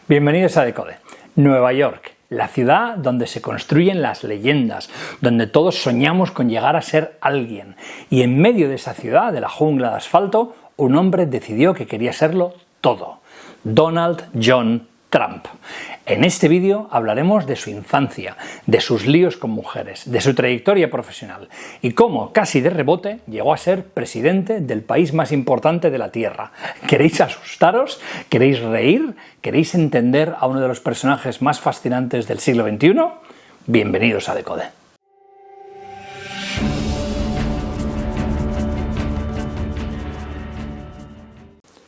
Bienvenidos a Decode. Nueva York, la ciudad donde se construyen las leyendas, donde todos soñamos con llegar a ser alguien. Y en medio de esa ciudad, de la jungla de asfalto, un hombre decidió que quería serlo todo. Donald John Trump. En este vídeo hablaremos de su infancia, de sus líos con mujeres, de su trayectoria profesional y cómo, casi de rebote, llegó a ser presidente del país más importante de la Tierra. ¿Queréis asustaros? ¿Queréis reír? ¿Queréis entender a uno de los personajes más fascinantes del siglo XXI? Bienvenidos a Decode.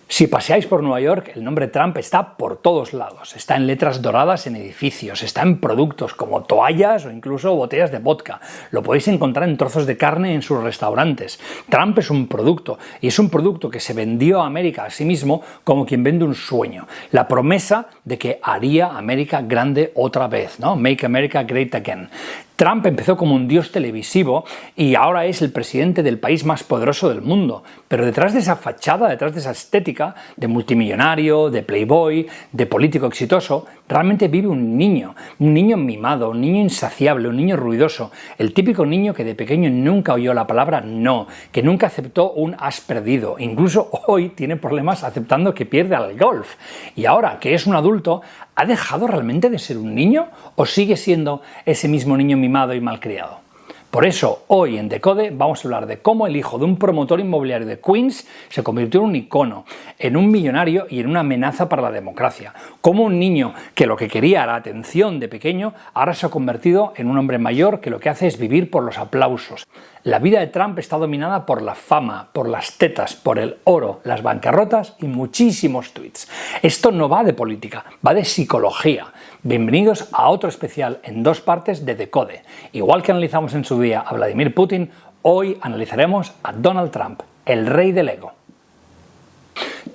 Si paseáis por Nueva York, el nombre Trump está por todos lados. Está en letras doradas en edificios, está en productos como toallas o incluso botellas de vodka. Lo podéis encontrar en trozos de carne en sus restaurantes. Trump es un producto, y es un producto que se vendió a América a sí mismo como quien vende un sueño. La promesa de que haría América grande otra vez, ¿no? Make America Great Again. Trump empezó como un dios televisivo y ahora es el presidente del país más poderoso del mundo. Pero detrás de esa fachada, detrás de esa estética de multimillonario, de playboy, de político exitoso, realmente vive un niño mimado, un niño insaciable, un niño ruidoso, el típico niño que de pequeño nunca oyó la palabra no, que nunca aceptó un has perdido. Incluso hoy tiene problemas aceptando que pierde al golf. Y ahora que es un adulto, ¿ha dejado realmente de ser un niño o sigue siendo ese mismo niño mimado y malcriado? Por eso, hoy en Decode vamos a hablar de cómo el hijo de un promotor inmobiliario de Queens se convirtió en un icono, en un millonario y en una amenaza para la democracia. Cómo un niño que lo que quería era atención de pequeño, ahora se ha convertido en un hombre mayor que lo que hace es vivir por los aplausos. La vida de Trump está dominada por la fama, por las tetas, por el oro, las bancarrotas y muchísimos tweets. Esto no va de política, va de psicología. Bienvenidos a otro especial en dos partes de Decode. Igual que analizamos en su día a Vladimir Putin, hoy analizaremos a Donald Trump, el rey del ego.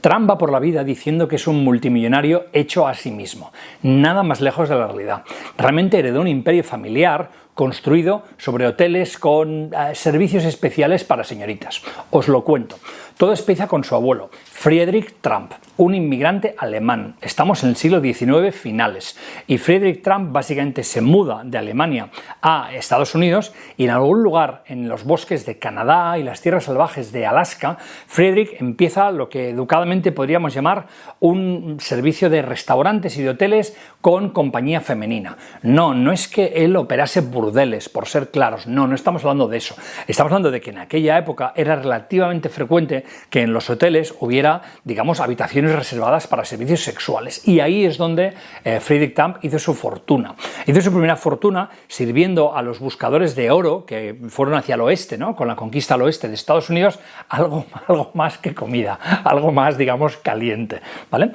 Trump va por la vida diciendo que es un multimillonario hecho a sí mismo. Nada más lejos de la realidad. Realmente heredó un imperio familiar construido sobre hoteles con servicios especiales para señoritas. Os lo cuento. Todo empieza con su abuelo, Friedrich Trump, un inmigrante alemán. Estamos en el siglo XIX finales y Friedrich Trump básicamente se muda de Alemania a Estados Unidos y en algún lugar en los bosques de Canadá y las tierras salvajes de Alaska, Friedrich empieza lo que educadamente podríamos llamar un servicio de restaurantes y de hoteles con compañía femenina. No es que él operase burdeles, por ser claros, no estamos hablando de eso. Estamos hablando de que en aquella época era relativamente frecuente que en los hoteles hubiera, digamos, habitaciones reservadas para servicios sexuales. Y ahí es donde Friedrich Trump hizo su fortuna. Hizo su primera fortuna sirviendo a los buscadores de oro que fueron hacia el oeste, ¿no? Con la conquista al oeste de Estados Unidos, algo más que comida, algo más, digamos, caliente, ¿vale?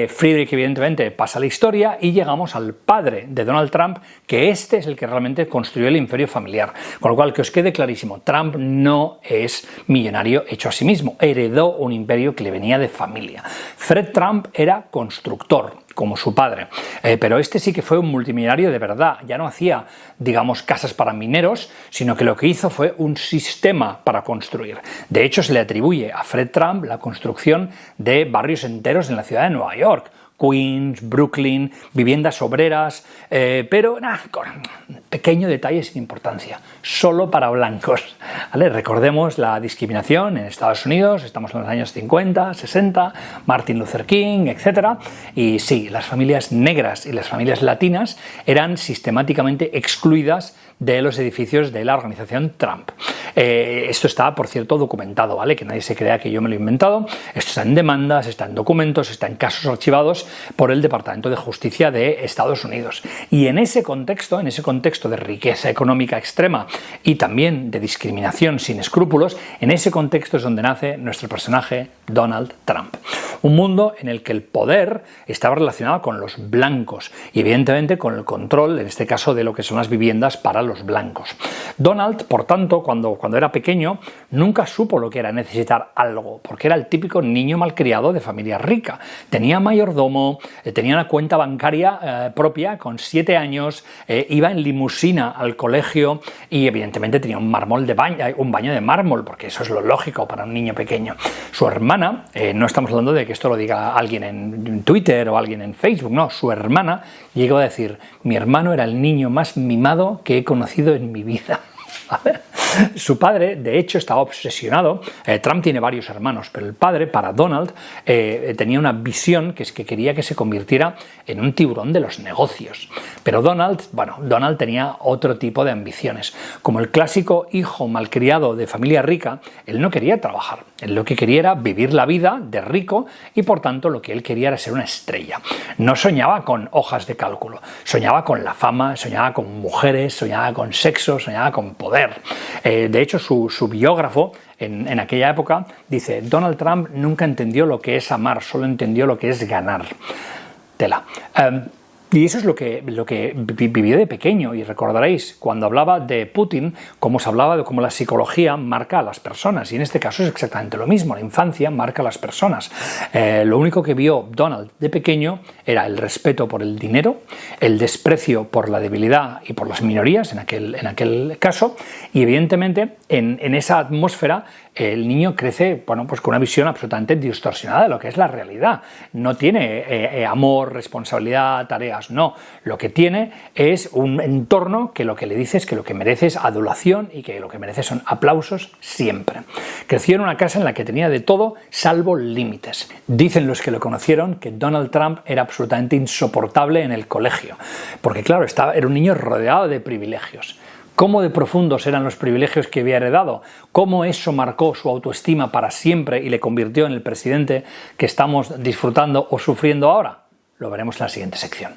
Friedrich, evidentemente, pasa la historia y llegamos al padre de Donald Trump, que este es el que realmente construyó el imperio familiar. Con lo cual, que os quede clarísimo, Trump no es millonario hecho a sí mismo, heredó un imperio que le venía de familia. Fred Trump era constructor, como su padre, pero este sí que fue un multimillonario de verdad. Ya no hacía, digamos, casas para mineros, sino que lo que hizo fue un sistema para construir. De hecho, se le atribuye a Fred Trump la construcción de barrios enteros en la ciudad de Nueva York. Queens, Brooklyn, viviendas obreras, pero con pequeño detalle sin importancia, solo para blancos, ¿vale? Recordemos la discriminación en Estados Unidos, estamos en los años 50, 60, Martin Luther King, etc. Y sí, las familias negras y las familias latinas eran sistemáticamente excluidas de los edificios de la organización Trump. Esto está, por cierto, documentado, ¿vale? Que nadie se crea que yo me lo he inventado. Esto está en demandas, está en documentos, está en casos archivados por el Departamento de Justicia de Estados Unidos. Y en ese contexto de riqueza económica extrema y también de discriminación sin escrúpulos, en ese contexto es donde nace nuestro personaje Donald Trump. Un mundo en el que el poder estaba relacionado con los blancos y evidentemente con el control, en este caso, de lo que son las viviendas para los blancos. Donald, por tanto, cuando era pequeño, nunca supo lo que era necesitar algo, porque era el típico niño malcriado de familia rica. Tenía mayordomo, autónomo, tenía una cuenta bancaria propia con 7 años, iba en limusina al colegio y evidentemente tenía un baño de mármol, porque eso es lo lógico para un niño pequeño. Su hermana, no estamos hablando de que esto lo diga alguien en Twitter o alguien en Facebook, no, su hermana llegó a decir: mi hermano era el niño más mimado que he conocido en mi vida. Su padre, de hecho, estaba obsesionado. Trump tiene varios hermanos, pero el padre, para Donald, tenía una visión, que es que quería que se convirtiera en un tiburón de los negocios. Pero Donald tenía otro tipo de ambiciones. Como el clásico hijo malcriado de familia rica, él no quería trabajar. Él lo que quería era vivir la vida de rico y, por tanto, lo que él quería era ser una estrella. No soñaba con hojas de cálculo, soñaba con la fama, soñaba con mujeres, soñaba con sexo, soñaba con poder. De hecho, su biógrafo en aquella época dice: Donald Trump nunca entendió lo que es amar, solo entendió lo que es ganar. Tela. Y eso es lo que vivió de pequeño, y recordaréis cuando hablaba de Putin, cómo se hablaba de cómo la psicología marca a las personas, y en este caso es exactamente lo mismo, la infancia marca a las personas. Lo único que vio Donald de pequeño era el respeto por el dinero, el desprecio por la debilidad y por las minorías en aquel caso, y evidentemente en esa atmósfera el niño crece pues con una visión absolutamente distorsionada de lo que es la realidad. No tiene amor, responsabilidad, tareas, no. Lo que tiene es un entorno que lo que le dice es que lo que merece es adulación y que lo que merece son aplausos siempre. Creció en una casa en la que tenía de todo salvo límites. Dicen los que lo conocieron que Donald Trump era absolutamente insoportable en el colegio, porque claro, era un niño rodeado de privilegios. ¿Cómo de profundos eran los privilegios que había heredado? ¿Cómo eso marcó su autoestima para siempre y le convirtió en el presidente que estamos disfrutando o sufriendo ahora? Lo veremos en la siguiente sección.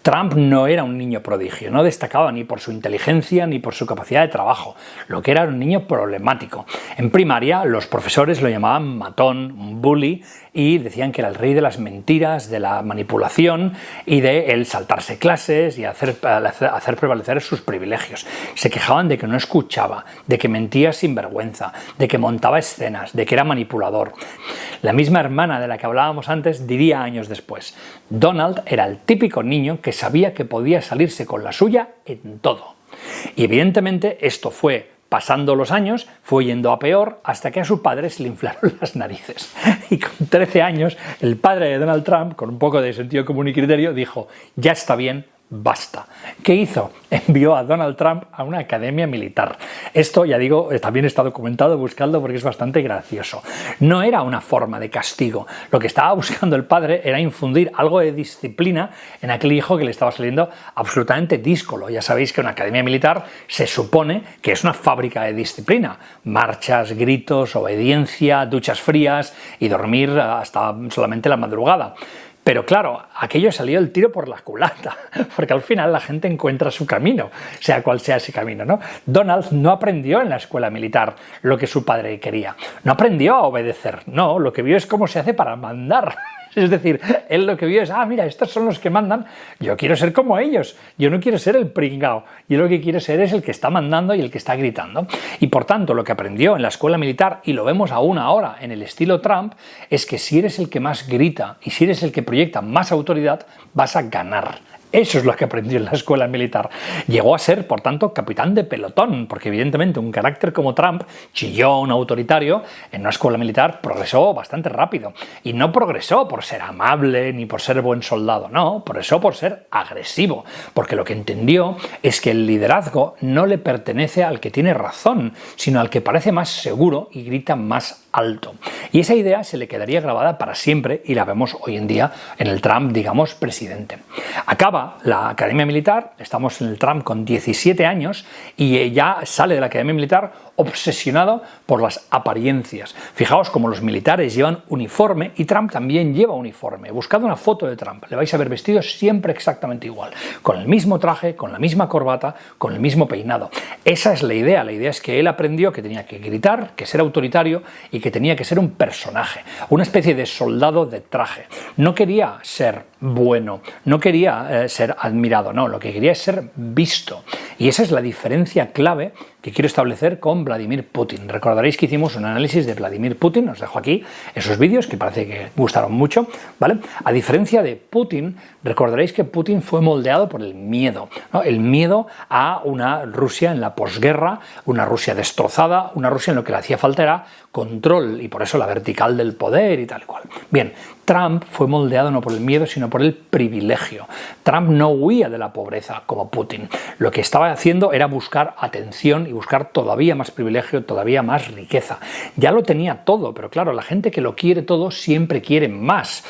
Trump no era un niño prodigio, no destacaba ni por su inteligencia ni por su capacidad de trabajo, lo que era un niño problemático. En primaria los profesores lo llamaban matón, un bully, y decían que era el rey de las mentiras, de la manipulación y de el saltarse clases y hacer prevalecer sus privilegios. Se quejaban de que no escuchaba, de que mentía sin vergüenza, de que montaba escenas, de que era manipulador. La misma hermana de la que hablábamos antes diría años después: Donald era el típico niño que sabía que podía salirse con la suya en todo. Y evidentemente esto fue pasando los años, fue yendo a peor hasta que a su padre se le inflaron las narices. Y con 13 años, el padre de Donald Trump, con un poco de sentido común y criterio, dijo: ya está bien, basta. ¿Qué hizo? Envió a Donald Trump a una academia militar. Esto, ya digo, también está documentado, buscadlo porque es bastante gracioso. No era una forma de castigo. Lo que estaba buscando el padre era infundir algo de disciplina en aquel hijo que le estaba saliendo absolutamente díscolo. Ya sabéis que una academia militar se supone que es una fábrica de disciplina. Marchas, gritos, obediencia, duchas frías y dormir hasta solamente la madrugada. Pero claro, aquello salió el tiro por la culata, porque al final la gente encuentra su camino, sea cual sea ese camino, ¿no? Donald no aprendió en la escuela militar lo que su padre quería, no aprendió a obedecer, no, lo que vio es cómo se hace para mandar. Es decir, él lo que vio es: mira, estos son los que mandan, yo quiero ser como ellos, yo no quiero ser el pringao, yo lo que quiero ser es el que está mandando y el que está gritando. Y por tanto, lo que aprendió en la escuela militar, y lo vemos aún ahora en el estilo Trump, es que si eres el que más grita y si eres el que proyecta más autoridad, vas a ganar. Eso es lo que aprendió en la escuela militar. Llegó a ser, por tanto, capitán de pelotón, porque evidentemente un carácter como Trump, chillón, autoritario, en una escuela militar progresó bastante rápido. Y no progresó por ser amable ni por ser buen soldado, no, progresó por ser agresivo, porque lo que entendió es que el liderazgo no le pertenece al que tiene razón, sino al que parece más seguro y grita más alto. Y esa idea se le quedaría grabada para siempre y la vemos hoy en día en el Trump, digamos, presidente. Acaba la academia militar, estamos en el Trump con 17 años y ya sale de la academia militar obsesionado por las apariencias. Fijaos cómo los militares llevan uniforme y Trump también lleva uniforme. Buscad una foto de Trump, le vais a ver vestido siempre exactamente igual, con el mismo traje, con la misma corbata, con el mismo peinado. Esa es la idea es que él aprendió que tenía que gritar, que ser autoritario y que tenía que ser un personaje, una especie de soldado de traje. No quería ser bueno, no quería ser admirado, no, lo que quería es ser visto. Y esa es la diferencia clave que quiero establecer con Vladimir Putin. Recordaréis que hicimos un análisis de Vladimir Putin, os dejo aquí esos vídeos que parece que gustaron mucho, ¿vale? A diferencia de Putin, recordaréis que Putin fue moldeado por el miedo, ¿no? El miedo a una Rusia en la posguerra, una Rusia destrozada, una Rusia en lo que le hacía falta era control y por eso la vertical del poder y tal y cual. Bien, Trump fue moldeado no por el miedo sino por el privilegio. Trump no huía de la pobreza como Putin. Lo que estaba haciendo era buscar atención y buscar todavía más privilegio, todavía más riqueza. Ya lo tenía todo, pero claro, la gente que lo quiere todo siempre quiere más.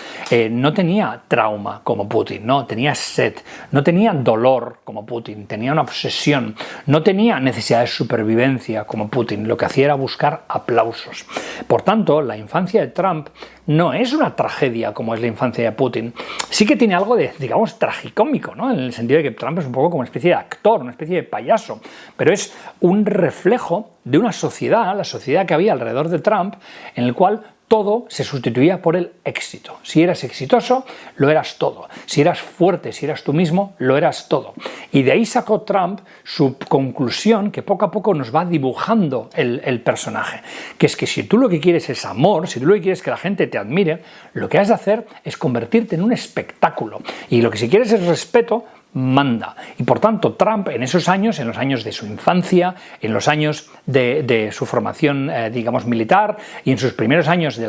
No tenía trauma como Putin, no, tenía sed, no tenía dolor como Putin, tenía una obsesión, no tenía necesidad de supervivencia como Putin, lo que hacía era buscar aplausos. Por tanto, la infancia de Trump no es una tragedia como es la infancia de Putin. Sí que tiene algo de, digamos, tragicómico, ¿no? En el sentido de que Trump es un poco como una especie de actor, una especie de payaso, pero es un reflejo de una sociedad, la sociedad que había alrededor de Trump, en el cual todo se sustituía por el éxito. Si eras exitoso, lo eras todo. Si eras fuerte, si eras tú mismo, lo eras todo. Y de ahí sacó Trump su conclusión que poco a poco nos va dibujando el personaje. Que es que si tú lo que quieres es amor, si tú lo que quieres es que la gente te admire, lo que has de hacer es convertirte en un espectáculo. Y lo que si quieres es respeto, manda. Y por tanto, Trump en esos años, en los años de su infancia, en los años de su formación, digamos, militar y en sus primeros años de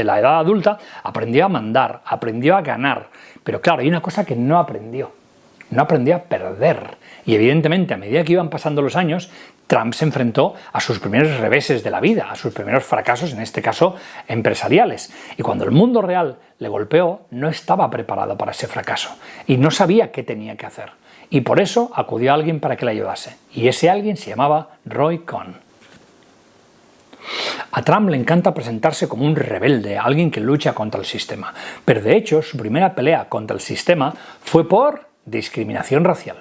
la edad adulta, aprendió a mandar, aprendió a ganar. Pero claro, hay una cosa que no aprendió a perder. Y evidentemente, a medida que iban pasando los años, Trump se enfrentó a sus primeros reveses de la vida, a sus primeros fracasos, en este caso empresariales. Y cuando el mundo real le golpeó, no estaba preparado para ese fracaso y no sabía qué tenía que hacer. Y por eso acudió a alguien para que le ayudase. Y ese alguien se llamaba Roy Cohn. A Trump le encanta presentarse como un rebelde, alguien que lucha contra el sistema. Pero de hecho, su primera pelea contra el sistema fue por discriminación racial.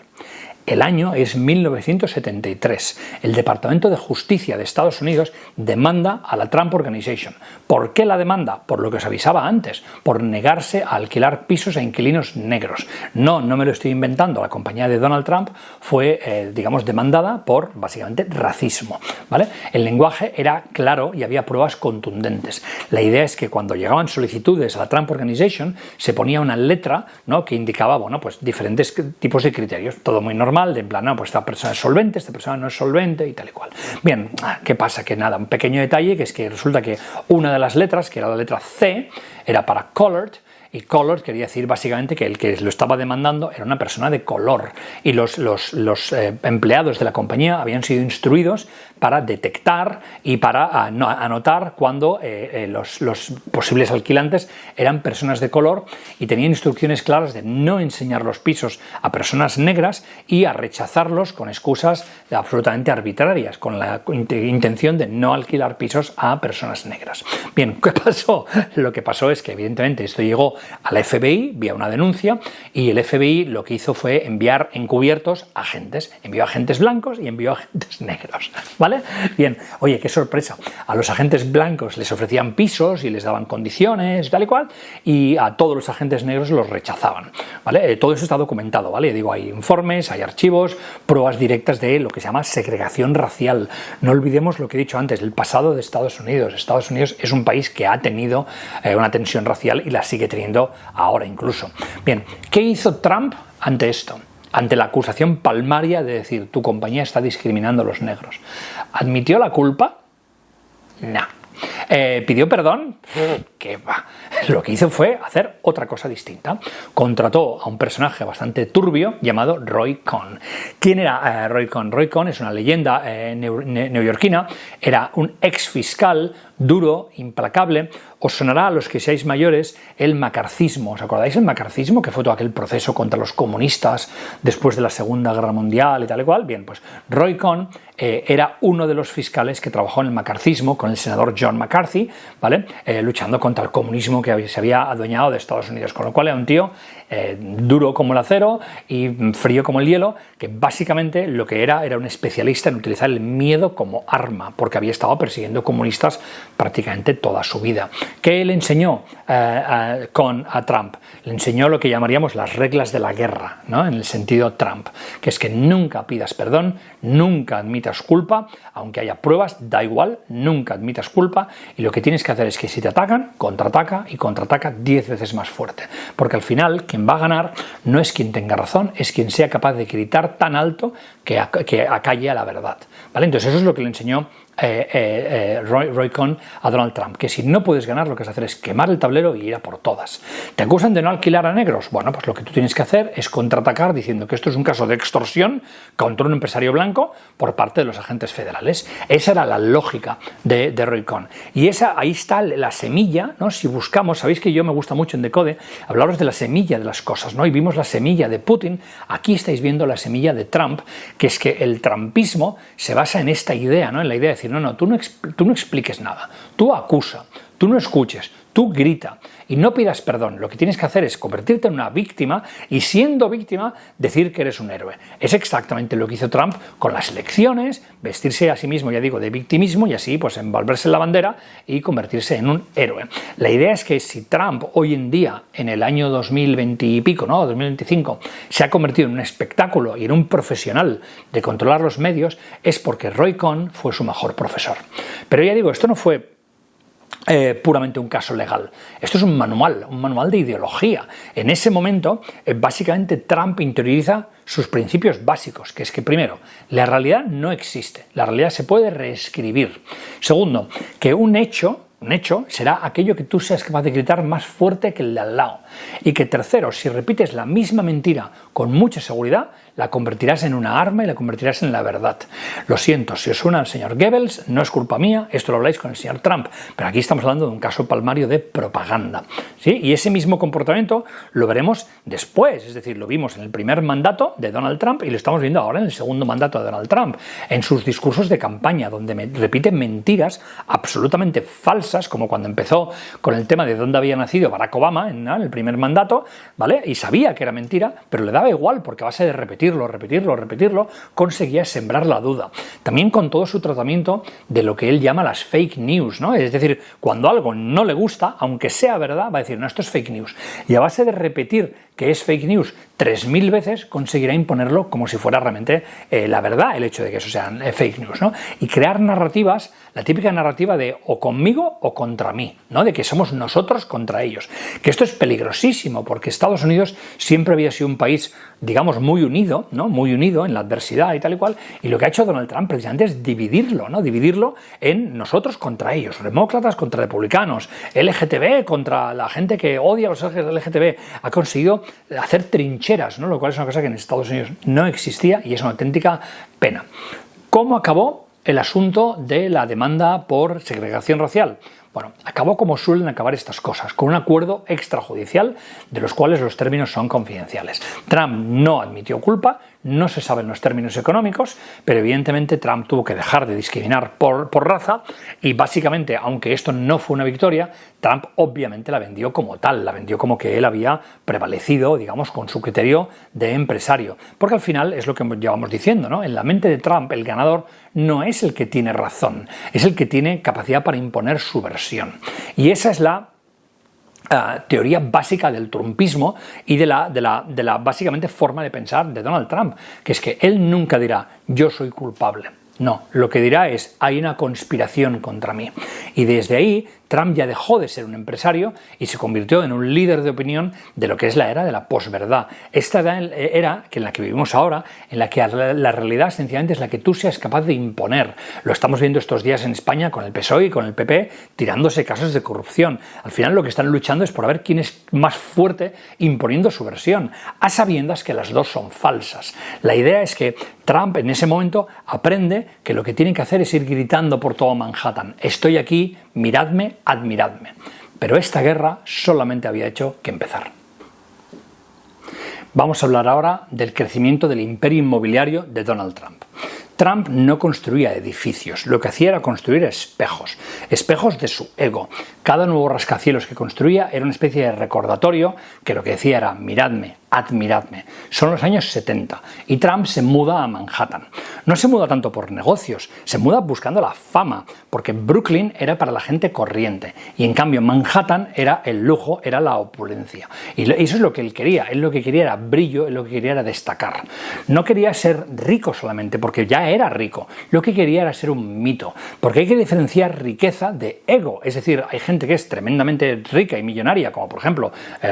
El año es 1973. El Departamento de Justicia de Estados Unidos demanda a la Trump Organization. ¿Por qué la demanda? Por lo que os avisaba antes, por negarse a alquilar pisos a inquilinos negros. No me lo estoy inventando. La compañía de Donald Trump fue, digamos, demandada por, básicamente, racismo, ¿vale? El lenguaje era claro y había pruebas contundentes. La idea es que cuando llegaban solicitudes a la Trump Organization se ponía una letra, ¿no?, que indicaba, bueno, pues diferentes tipos de criterios. Todo muy normal. De en plan, no, pues esta persona es solvente, esta persona no es solvente y tal y cual. Bien, ¿qué pasa? Que nada, un pequeño detalle, que es que resulta que una de las letras, que era la letra C, era para colored, y colored quería decir básicamente que el que lo estaba demandando era una persona de color y los empleados de la compañía habían sido instruidos para detectar y para anotar cuando los posibles alquilantes eran personas de color y tenían instrucciones claras de no enseñar los pisos a personas negras y a rechazarlos con excusas absolutamente arbitrarias, con la intención de no alquilar pisos a personas negras. Bien, ¿qué pasó? Lo que pasó es que evidentemente esto llegó al FBI vía una denuncia y el FBI lo que hizo fue enviar encubiertos agentes. Envió agentes blancos y envió agentes negros, ¿vale? Bien, oye, qué sorpresa. A los agentes blancos les ofrecían pisos y les daban condiciones, tal y cual, y a todos los agentes negros los rechazaban, ¿vale? Todo eso está documentado, ¿vale? Digo, hay informes, hay archivos, pruebas directas de lo que se llama segregación racial. No olvidemos lo que he dicho antes, el pasado de Estados Unidos. Estados Unidos es un país que ha tenido una tensión racial y la sigue teniendo ahora incluso. Bien, ¿qué hizo Trump ante esto? Ante la acusación palmaria de decir tu compañía está discriminando a los negros. ¿Admitió la culpa? No. ¿Pidió perdón? ¿Qué va? Lo que hizo fue hacer otra cosa distinta. Contrató a un personaje bastante turbio llamado Roy Cohn. ¿Quién era Roy Cohn? Roy Cohn es una leyenda neoyorquina, era un ex fiscal duro, implacable. Os sonará a los que seáis mayores el macarcismo. ¿Os acordáis del macarcismo? Que fue todo aquel proceso contra los comunistas después de la Segunda Guerra Mundial y tal y cual. Bien, pues Roy Cohn era uno de los fiscales que trabajó en el macarcismo con el senador John McCain. McCarthy, ¿vale? Luchando contra el comunismo que se había adueñado de Estados Unidos, con lo cual era un tío duro como el acero y frío como el hielo, que básicamente lo que era un especialista en utilizar el miedo como arma, porque había estado persiguiendo comunistas prácticamente toda su vida. ¿Qué le enseñó a Trump? Le enseñó lo que llamaríamos las reglas de la guerra, ¿no? En el sentido Trump, que es que nunca pidas perdón, nunca admitas culpa, aunque haya pruebas, da igual, nunca admitas culpa, y lo que tienes que hacer es que si te atacan, contraataca y contraataca 10 veces más fuerte, porque al final quien va a ganar no es quien tenga razón, es quien sea capaz de gritar tan alto que acalle a la verdad, ¿vale? Entonces eso es lo que le enseñó Roy Cohn a Donald Trump, que si no puedes ganar, lo que has de hacer es quemar el tablero y ir a por todas. ¿Te acusan de no alquilar a negros? Bueno, pues lo que tú tienes que hacer es contraatacar diciendo que esto es un caso de extorsión contra un empresario blanco por parte de los agentes federales. Esa era la lógica de Roy Cohn. Y ahí está la semilla, ¿no? Si buscamos, sabéis que yo me gusta mucho en Decode hablaros de la semilla de las cosas, ¿no? Y vimos la semilla de Putin, aquí estáis viendo la semilla de Trump, que es que el trumpismo se basa en esta idea, ¿no? En la idea de decir, no, tú no expliques nada, tú acusa, tú no escuches, tú grita y no pidas perdón. Lo que tienes que hacer es convertirte en una víctima y, siendo víctima, decir que eres un héroe. Es exactamente lo que hizo Trump con las elecciones, vestirse a sí mismo, ya digo, de victimismo y así pues envolverse en la bandera y convertirse en un héroe. La idea es que si Trump hoy en día, en el año 2020 y pico, ¿no? 2025, se ha convertido en un espectáculo y en un profesional de controlar los medios, es porque Roy Cohn fue su mejor profesor. Pero ya digo, esto no fue puramente un caso legal. Esto es un manual de ideología. En ese momento, básicamente Trump interioriza sus principios básicos, que es que, primero, la realidad no existe, la realidad se puede reescribir. Segundo, que un hecho será aquello que tú seas capaz de gritar más fuerte que el de al lado. Y que tercero, si repites la misma mentira con mucha seguridad, la convertirás en una arma y la convertirás en la verdad. Lo siento, si os suena al señor Goebbels, no es culpa mía, esto lo habláis con el señor Trump, pero aquí estamos hablando de un caso palmario de propaganda, ¿sí? Y ese mismo comportamiento lo veremos después, es decir, lo vimos en el primer mandato de Donald Trump y lo estamos viendo ahora en el segundo mandato de Donald Trump, en sus discursos de campaña, donde repite mentiras absolutamente falsas, como cuando empezó con el tema de dónde había nacido Barack Obama en el primer mandato, ¿vale? Y sabía que era mentira, pero le daba igual, porque a base de repetirlo, conseguía sembrar la duda. También con todo su tratamiento de lo que él llama las fake news, ¿no? Es decir, cuando algo no le gusta, aunque sea verdad, va a decir, no, esto es fake news. Y a base de repetir que es fake news 3000 veces, conseguirá imponerlo como si fuera realmente la verdad, el hecho de que eso sean fake news, ¿no? Y crear narrativas, la típica narrativa de o conmigo o contra mí, ¿no? De que somos nosotros contra ellos. Que esto es peligrosísimo, porque Estados Unidos siempre había sido un país, digamos, muy unido, ¿no? Muy unido en la adversidad y tal y cual, y lo que ha hecho Donald Trump precisamente es dividirlo, ¿no? Dividirlo en nosotros contra ellos, demócratas contra republicanos, LGTB contra la gente que odia a los LGTB. Ha conseguido hacer trincheras, ¿no? Lo cual es una cosa que en Estados Unidos no existía y es una auténtica pena. ¿Cómo acabó el asunto de la demanda por segregación racial? Bueno, acabó como suelen acabar estas cosas, con un acuerdo extrajudicial de los cuales los términos son confidenciales. Trump no admitió culpa, no se saben los términos económicos, pero evidentemente Trump tuvo que dejar de discriminar por raza y básicamente, aunque esto no fue una victoria, Trump obviamente la vendió como tal, la vendió como que él había prevalecido, digamos, con su criterio de empresario. Porque al final es lo que llevamos diciendo, ¿no? En la mente de Trump, el ganador no es el que tiene razón, es el que tiene capacidad para imponer su versión. Y esa es la teoría básica del trumpismo y de la básicamente forma de pensar de Donald Trump, que es que él nunca dirá yo soy culpable. No, lo que dirá es hay una conspiración contra mí. Y desde ahí Trump ya dejó de ser un empresario y se convirtió en un líder de opinión de lo que es la era de la posverdad. Esta era en la que vivimos ahora, en la que la realidad sencillamente es la que tú seas capaz de imponer. Lo estamos viendo estos días en España con el PSOE y con el PP tirándose casos de corrupción. Al final lo que están luchando es por ver quién es más fuerte imponiendo su versión, a sabiendas que las dos son falsas. La idea es que Trump en ese momento aprende que lo que tiene que hacer es ir gritando por todo Manhattan: estoy aquí, miradme, admiradme. Pero esta guerra solamente había hecho que empezar. Vamos a hablar ahora del crecimiento del imperio inmobiliario de Donald Trump. Trump no construía edificios, lo que hacía era construir espejos, espejos de su ego. Cada nuevo rascacielos que construía era una especie de recordatorio que lo que decía era: miradme, admiradme. Son los años 70 y Trump se muda a Manhattan. No se muda tanto por negocios, se muda buscando la fama, porque Brooklyn era para la gente corriente y en cambio Manhattan era el lujo, era la opulencia. Y eso es lo que él quería. Él lo que quería era brillo, él lo que quería era destacar. No quería ser rico solamente, porque ya era rico. Lo que quería era ser un mito, porque hay que diferenciar riqueza de ego. Es decir, hay gente que es tremendamente rica y millonaria, como por ejemplo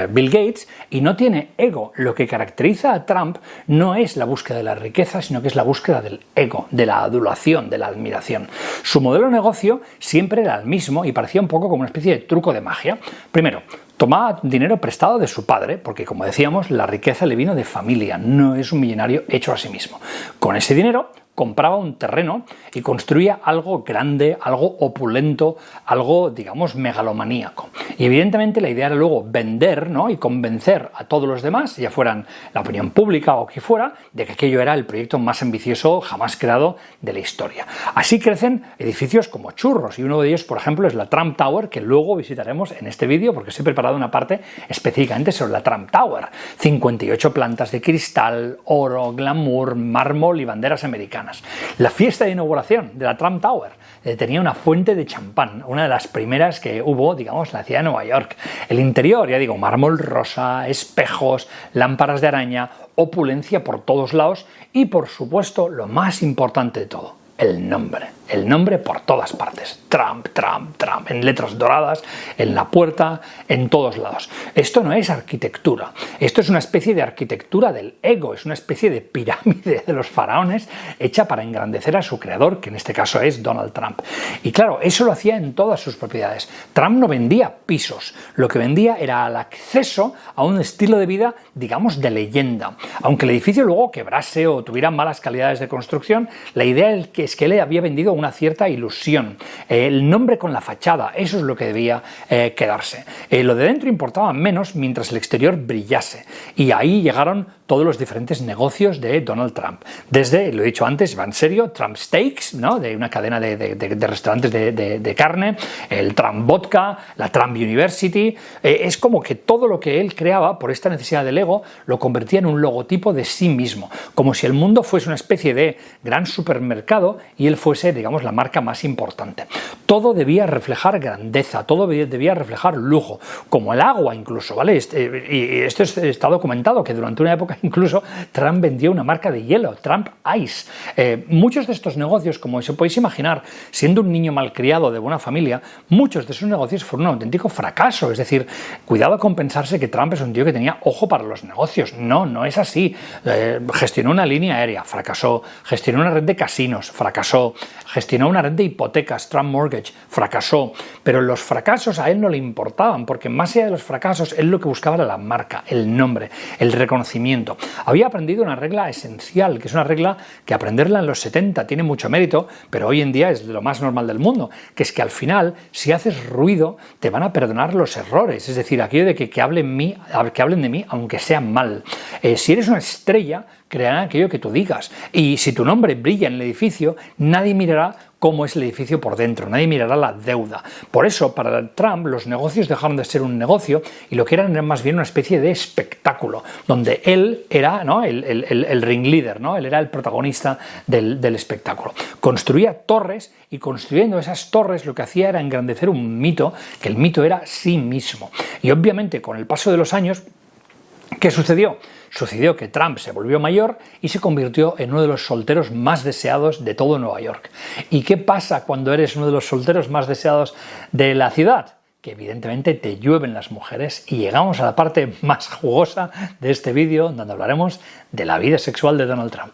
Bill Gates, y no tiene ego. Lo que caracteriza a Trump no es la búsqueda de la riqueza, sino que es la búsqueda del ego, de la adulación, de la admiración. Su modelo de negocio siempre era el mismo y parecía un poco como una especie de truco de magia. Primero, tomaba dinero prestado de su padre, porque como decíamos, la riqueza le vino de familia, no es un millonario hecho a sí mismo. Con ese dinero compraba un terreno y construía algo grande, algo opulento, algo, digamos, megalomaníaco. Y evidentemente la idea era luego vender, ¿no?, y convencer a todos los demás, ya fueran la opinión pública o que fuera, de que aquello era el proyecto más ambicioso jamás creado de la historia. Así crecen edificios como churros, y uno de ellos, por ejemplo, es la Trump Tower, que luego visitaremos en este vídeo, porque os he preparado una parte específicamente sobre la Trump Tower. 58 plantas de cristal, oro, glamour, mármol y banderas americanas. La fiesta de inauguración de la Trump Tower tenía una fuente de champán, una de las primeras que hubo, digamos, en la ciudad de Nueva York. El interior, ya digo, mármol rosa, espejos, lámparas de araña, opulencia por todos lados y, por supuesto, lo más importante de todo, el nombre por todas partes. Trump, Trump, Trump, en letras doradas, en la puerta, en todos lados. Esto no es arquitectura, esto es una especie de arquitectura del ego, es una especie de pirámide de los faraones hecha para engrandecer a su creador, que en este caso es Donald Trump. Y claro, eso lo hacía en todas sus propiedades. Trump no vendía pisos, lo que vendía era el acceso a un estilo de vida, digamos, de leyenda. Aunque el edificio luego quebrase o tuviera malas calidades de construcción, la idea es que él había vendido una cierta ilusión. El nombre con la fachada, eso es lo que debía quedarse. Lo de dentro importaba menos mientras el exterior brillase. Y ahí llegaron todos los diferentes negocios de Donald Trump. Desde, lo he dicho antes, va en serio, Trump Steaks, ¿no?, de una cadena de restaurantes de carne, el Trump Vodka, la Trump University. Es como que todo lo que él creaba por esta necesidad del ego lo convertía en un logotipo de sí mismo, como si el mundo fuese una especie de gran supermercado y él fuese, digamos, la marca más importante. Todo debía reflejar grandeza, todo debía reflejar lujo, como el agua incluso, ¿vale? Y esto está documentado, que durante una época incluso Trump vendió una marca de hielo, Trump Ice. Muchos de estos negocios, como os podéis imaginar, siendo un niño malcriado de buena familia, muchos de esos negocios fueron un auténtico fracaso. Es decir, cuidado con pensarse que Trump es un tío que tenía ojo para los negocios. No, no es así. Gestionó una línea aérea, fracasó. Gestionó una red de casinos, fracasó. Gestionó una red de hipotecas, Trump Mortgage, fracasó. Pero los fracasos a él no le importaban, porque más allá de los fracasos, él lo que buscaba era la marca, el nombre, el reconocimiento. Había aprendido una regla esencial, que es una regla que aprenderla en los 70 tiene mucho mérito, pero hoy en día es de lo más normal del mundo, que es que al final, si haces ruido, te van a perdonar los errores. Es decir, aquello de que hablen de mí, aunque sean mal. Si eres una estrella, crearán aquello que tú digas. Y si tu nombre brilla en el edificio, nadie mirará cómo es el edificio por dentro, nadie mirará la deuda. Por eso, para Trump, los negocios dejaron de ser un negocio y lo que eran era más bien una especie de espectáculo, donde él era, ¿no?, el ringleader, ¿no?, él era el protagonista del espectáculo. Construía torres y construyendo esas torres lo que hacía era engrandecer un mito, que el mito era sí mismo. Y obviamente, con el paso de los años, ¿qué sucedió? Sucedió que Trump se volvió mayor y se convirtió en uno de los solteros más deseados de todo Nueva York. ¿Y qué pasa cuando eres uno de los solteros más deseados de la ciudad? Que evidentemente te llueven las mujeres y llegamos a la parte más jugosa de este vídeo, donde hablaremos de la vida sexual de Donald Trump.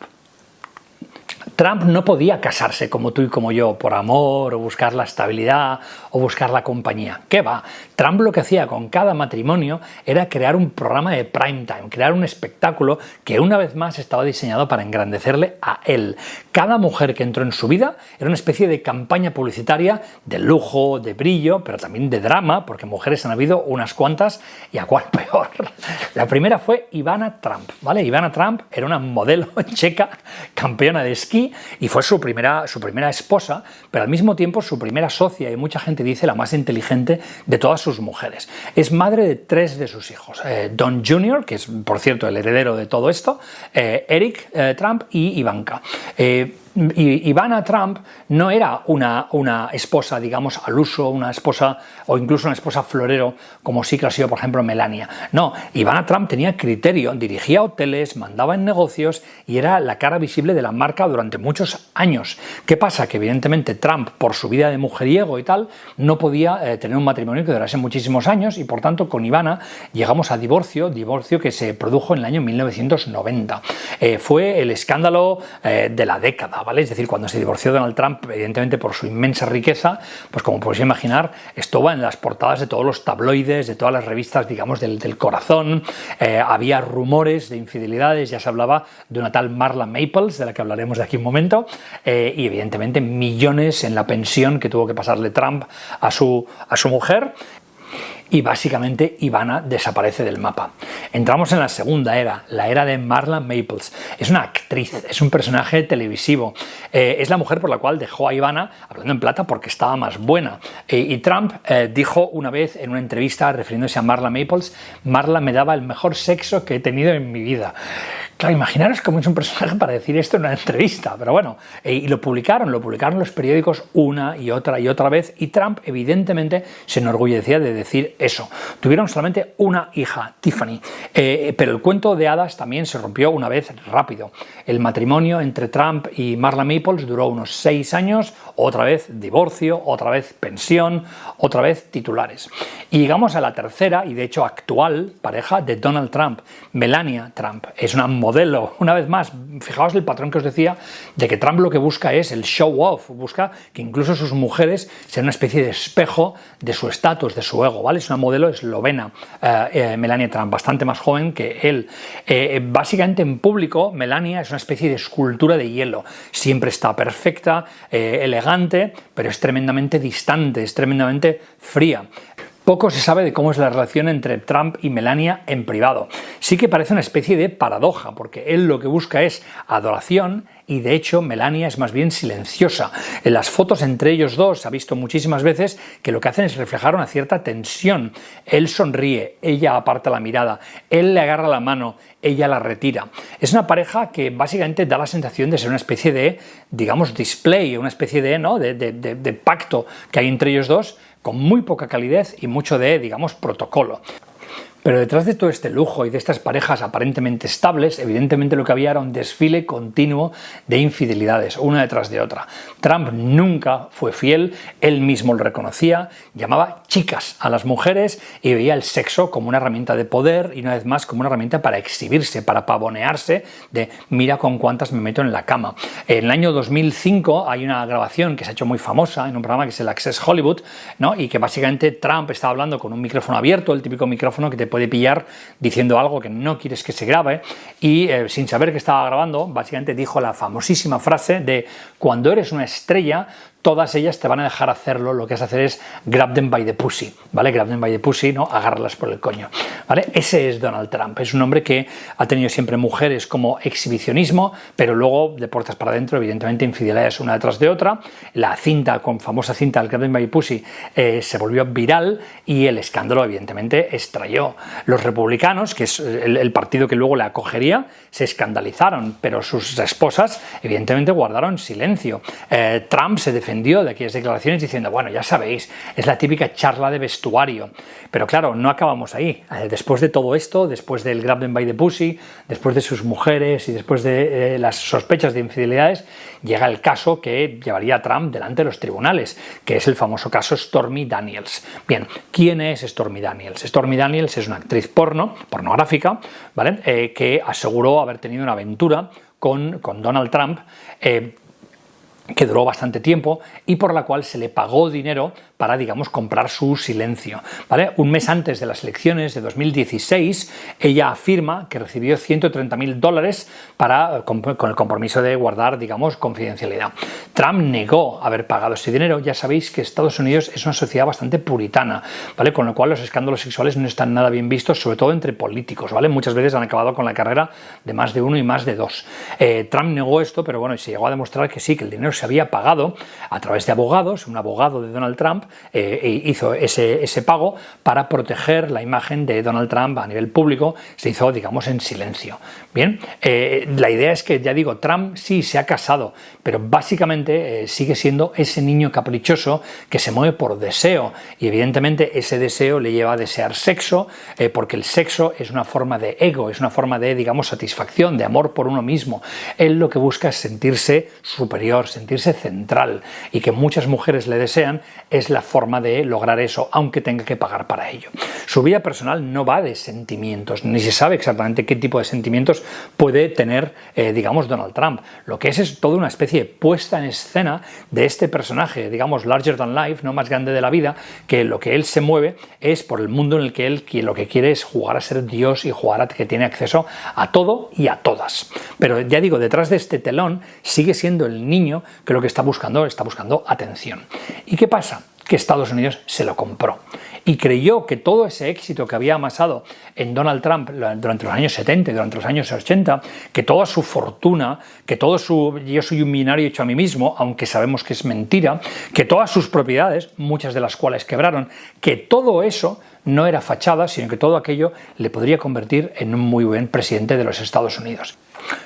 Trump no podía casarse como tú y como yo por amor o buscar la estabilidad o buscar la compañía. ¿Qué va? Trump lo que hacía con cada matrimonio era crear un programa de prime time, crear un espectáculo que una vez más estaba diseñado para engrandecerle a él. Cada mujer que entró en su vida era una especie de campaña publicitaria de lujo, de brillo, pero también de drama, porque mujeres han habido unas cuantas y a cuál peor. La primera fue Ivana Trump, ¿vale? Ivana Trump era una modelo checa, campeona de esquí, esquí y fue su primera esposa, pero al mismo tiempo su primera socia y mucha gente dice la más inteligente de todas sus mujeres. Es madre de 3 de sus hijos, Don Jr., que es por cierto el heredero de todo esto, Eric Trump y Ivanka. Ivana Trump no era una esposa, digamos, al uso, una esposa o incluso una esposa florero, como sí que ha sido, por ejemplo, Melania. No, Ivana Trump tenía criterio, dirigía hoteles, mandaba en negocios y era la cara visible de la marca durante muchos años. ¿Qué pasa? Que evidentemente Trump, por su vida de mujeriego y tal, no podía tener un matrimonio que durase muchísimos años y por tanto con Ivana llegamos a divorcio que se produjo en el año 1990. Fue el escándalo de la década, ¿vale? Es decir, cuando se divorció Donald Trump, evidentemente por su inmensa riqueza, pues como podéis imaginar, estuvo en las portadas de todos los tabloides, de todas las revistas, digamos, del corazón. Había rumores de infidelidades, ya se hablaba de una tal Marla Maples, de la que hablaremos de aquí un momento, y evidentemente millones en la pensión que tuvo que pasarle Trump a su mujer. Y básicamente Ivana desaparece del mapa. Entramos en la segunda era, la era de Marla Maples. Es una actriz, es un personaje televisivo. Es la mujer por la cual dejó a Ivana, hablando en plata, porque estaba más buena. Y Trump dijo una vez en una entrevista, refiriéndose a Marla Maples, Marla me daba el mejor sexo que he tenido en mi vida. Claro, imaginaros cómo es un personaje para decir esto en una entrevista, pero bueno, y lo publicaron los periódicos una y otra vez, y Trump evidentemente se enorgullecía de decir eso. Tuvieron solamente una hija, Tiffany, pero el cuento de hadas también se rompió una vez rápido. El matrimonio entre Trump y Marla Maples duró unos 6 años, otra vez divorcio, otra vez pensión, otra vez titulares. Y llegamos a la tercera y de hecho actual pareja de Donald Trump, Melania Trump. Es una modelo, una vez más, fijaos el patrón que os decía, de que Trump lo que busca es el show off, busca que incluso sus mujeres sean una especie de espejo de su estatus, de su ego, ¿vale? Es una modelo eslovena, Melania Trump, bastante más joven que él. Básicamente en público, Melania es una especie de escultura de hielo, siempre está perfecta, elegante, pero es tremendamente distante, es tremendamente fría. Poco se sabe de cómo es la relación entre Trump y Melania en privado. Sí que parece una especie de paradoja, porque él lo que busca es adoración y de hecho Melania es más bien silenciosa. En las fotos entre ellos dos se ha visto muchísimas veces que lo que hacen es reflejar una cierta tensión. Él sonríe, ella aparta la mirada, él le agarra la mano, ella la retira. Es una pareja que básicamente da la sensación de ser una especie de, digamos, display, una especie de, ¿no? de pacto que hay entre ellos dos, con muy poca calidez y mucho de, digamos, protocolo. Pero detrás de todo este lujo y de estas parejas aparentemente estables, evidentemente lo que había era un desfile continuo de infidelidades, una detrás de otra. Trump nunca fue fiel, él mismo lo reconocía, llamaba chicas a las mujeres y veía el sexo como una herramienta de poder y una vez más como una herramienta para exhibirse, para pavonearse de mira con cuántas me meto en la cama. En el año 2005 hay una grabación que se ha hecho muy famosa en un programa que es el Access Hollywood, ¿no? Y que básicamente Trump estaba hablando con un micrófono abierto, el típico micrófono que te puede pillar diciendo algo que no quieres que se grabe y sin saber que estaba grabando, básicamente dijo la famosísima frase de cuando eres una estrella, todas ellas te van a dejar hacerlo, lo que has de hacer es grab them by the pussy, ¿vale? Grab them by the pussy, ¿no? Agárralas por el coño, ¿vale? Ese es Donald Trump, es un hombre que ha tenido siempre mujeres como exhibicionismo, pero luego de puertas para adentro, evidentemente infidelidades una detrás de otra. La cinta, con famosa cinta del grab them by the pussy, se volvió viral y el escándalo evidentemente estalló. Los republicanos, que es el partido que luego le acogería, se escandalizaron, pero sus esposas evidentemente guardaron silencio. Trump se defendió de aquellas declaraciones diciendo, bueno, ya sabéis, es la típica charla de vestuario. Pero claro, no acabamos ahí. Después de todo esto, después del grab them by the pussy, después de sus mujeres y después de las sospechas de infidelidades, llega el caso que llevaría a Trump delante de los tribunales, que es el famoso caso Stormy Daniels. Bien, ¿quién es Stormy Daniels? Stormy Daniels es una actriz pornográfica, ¿vale? Que aseguró haber tenido una aventura con Donald Trump, que duró bastante tiempo y por la cual se le pagó dinero para, digamos, comprar su silencio, ¿vale? Un mes antes de las elecciones de 2016, ella afirma que recibió $130.000 con el compromiso de guardar, digamos, confidencialidad. Trump negó haber pagado ese dinero. Ya sabéis que Estados Unidos es una sociedad bastante puritana, ¿vale? Con lo cual los escándalos sexuales no están nada bien vistos, sobre todo entre políticos, ¿vale? Muchas veces han acabado con la carrera de más de uno y más de dos. Trump negó esto, pero bueno, se llegó a demostrar que sí, que el dinero se había pagado a través de abogados. Un abogado de Donald Trump hizo ese pago para proteger la imagen de Donald Trump a nivel público. Se hizo, digamos, en silencio. Bien, la idea es que, ya digo, Trump sí se ha casado, pero básicamente sigue siendo ese niño caprichoso que se mueve por deseo, y evidentemente ese deseo le lleva a desear sexo, porque el sexo es una forma de ego, es una forma de, digamos, satisfacción, de amor por uno mismo. Él lo que busca es sentirse superior, sentirse central, y que muchas mujeres le desean es la forma de lograr eso, aunque tenga que pagar para ello. Su vida personal no va de sentimientos, ni se sabe exactamente qué tipo de sentimientos puede tener, digamos, Donald Trump. Lo que es toda una especie de puesta en escena de este personaje, digamos, larger than life, no más grande de la vida, que lo que él se mueve es por el mundo en el que él lo que quiere es jugar a ser Dios y jugar a que tiene acceso a todo y a todas. Pero ya digo, detrás de este telón sigue siendo el niño que lo que está buscando atención. ¿Y qué pasa? Que Estados Unidos se lo compró y creyó que todo ese éxito que había amasado en Donald Trump durante los años 70 y durante los años 80, que toda su fortuna, que todo su yo soy un millonario hecho a mí mismo, aunque sabemos que es mentira, que todas sus propiedades, muchas de las cuales quebraron, que todo eso no era fachada, sino que todo aquello le podría convertir en un muy buen presidente de los Estados Unidos.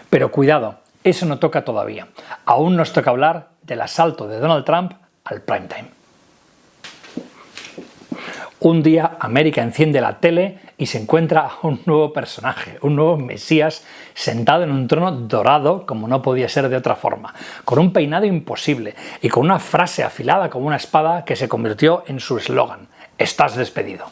Pero cuidado, eso no toca todavía. Aún nos toca hablar del asalto de Donald Trump al primetime. Un día América enciende la tele y se encuentra a un nuevo personaje, un nuevo Mesías, sentado en un trono dorado como no podía ser de otra forma, con un peinado imposible y con una frase afilada como una espada que se convirtió en su eslogan: estás despedido.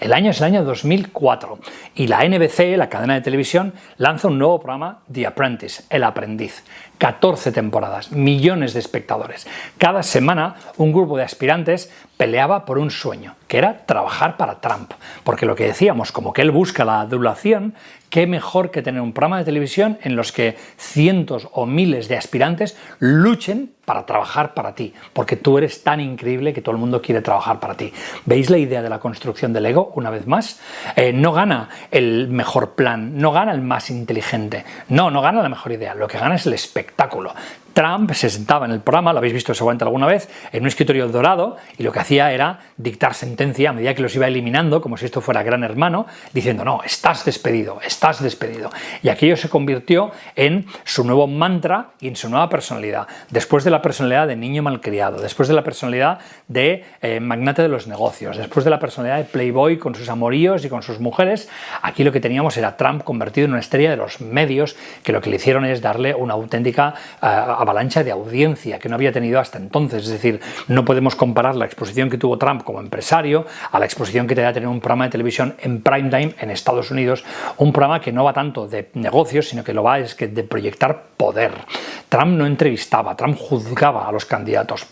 El año es el año 2004 y la NBC, la cadena de televisión, lanza un nuevo programa, The Apprentice, El Aprendiz. 14 temporadas, millones de espectadores. Cada semana un grupo de aspirantes peleaba por un sueño, que era trabajar para Trump. Porque lo que decíamos, como que él busca la adulación, qué mejor que tener un programa de televisión en los que cientos o miles de aspirantes luchen para trabajar para ti, porque tú eres tan increíble que todo el mundo quiere trabajar para ti. ¿Veis la idea de la construcción del ego una vez más? No gana el mejor plan, no gana el más inteligente, no gana la mejor idea, lo que gana es el espectáculo. Trump se sentaba en el programa, lo habéis visto seguramente alguna vez, en un escritorio dorado, y lo que hacía era dictar sentencia a medida que los iba eliminando, como si esto fuera Gran Hermano, diciendo: no, estás despedido, estás despedido. Y aquello se convirtió en su nuevo mantra y en su nueva personalidad. Después de la personalidad de niño malcriado, después de la personalidad de magnate de los negocios, después de la personalidad de playboy con sus amoríos y con sus mujeres, aquí lo que teníamos era Trump convertido en una estrella de los medios, que lo que le hicieron es darle una auténtica avalancha de audiencia que no había tenido hasta entonces. Es decir, no podemos comparar la exposición que tuvo Trump como empresario a la exposición que te da tener un programa de televisión en primetime en Estados Unidos, un programa que no va tanto de negocios, sino que lo va es que de proyectar poder. Trump no entrevistaba, Trump juzgaba a los candidatos.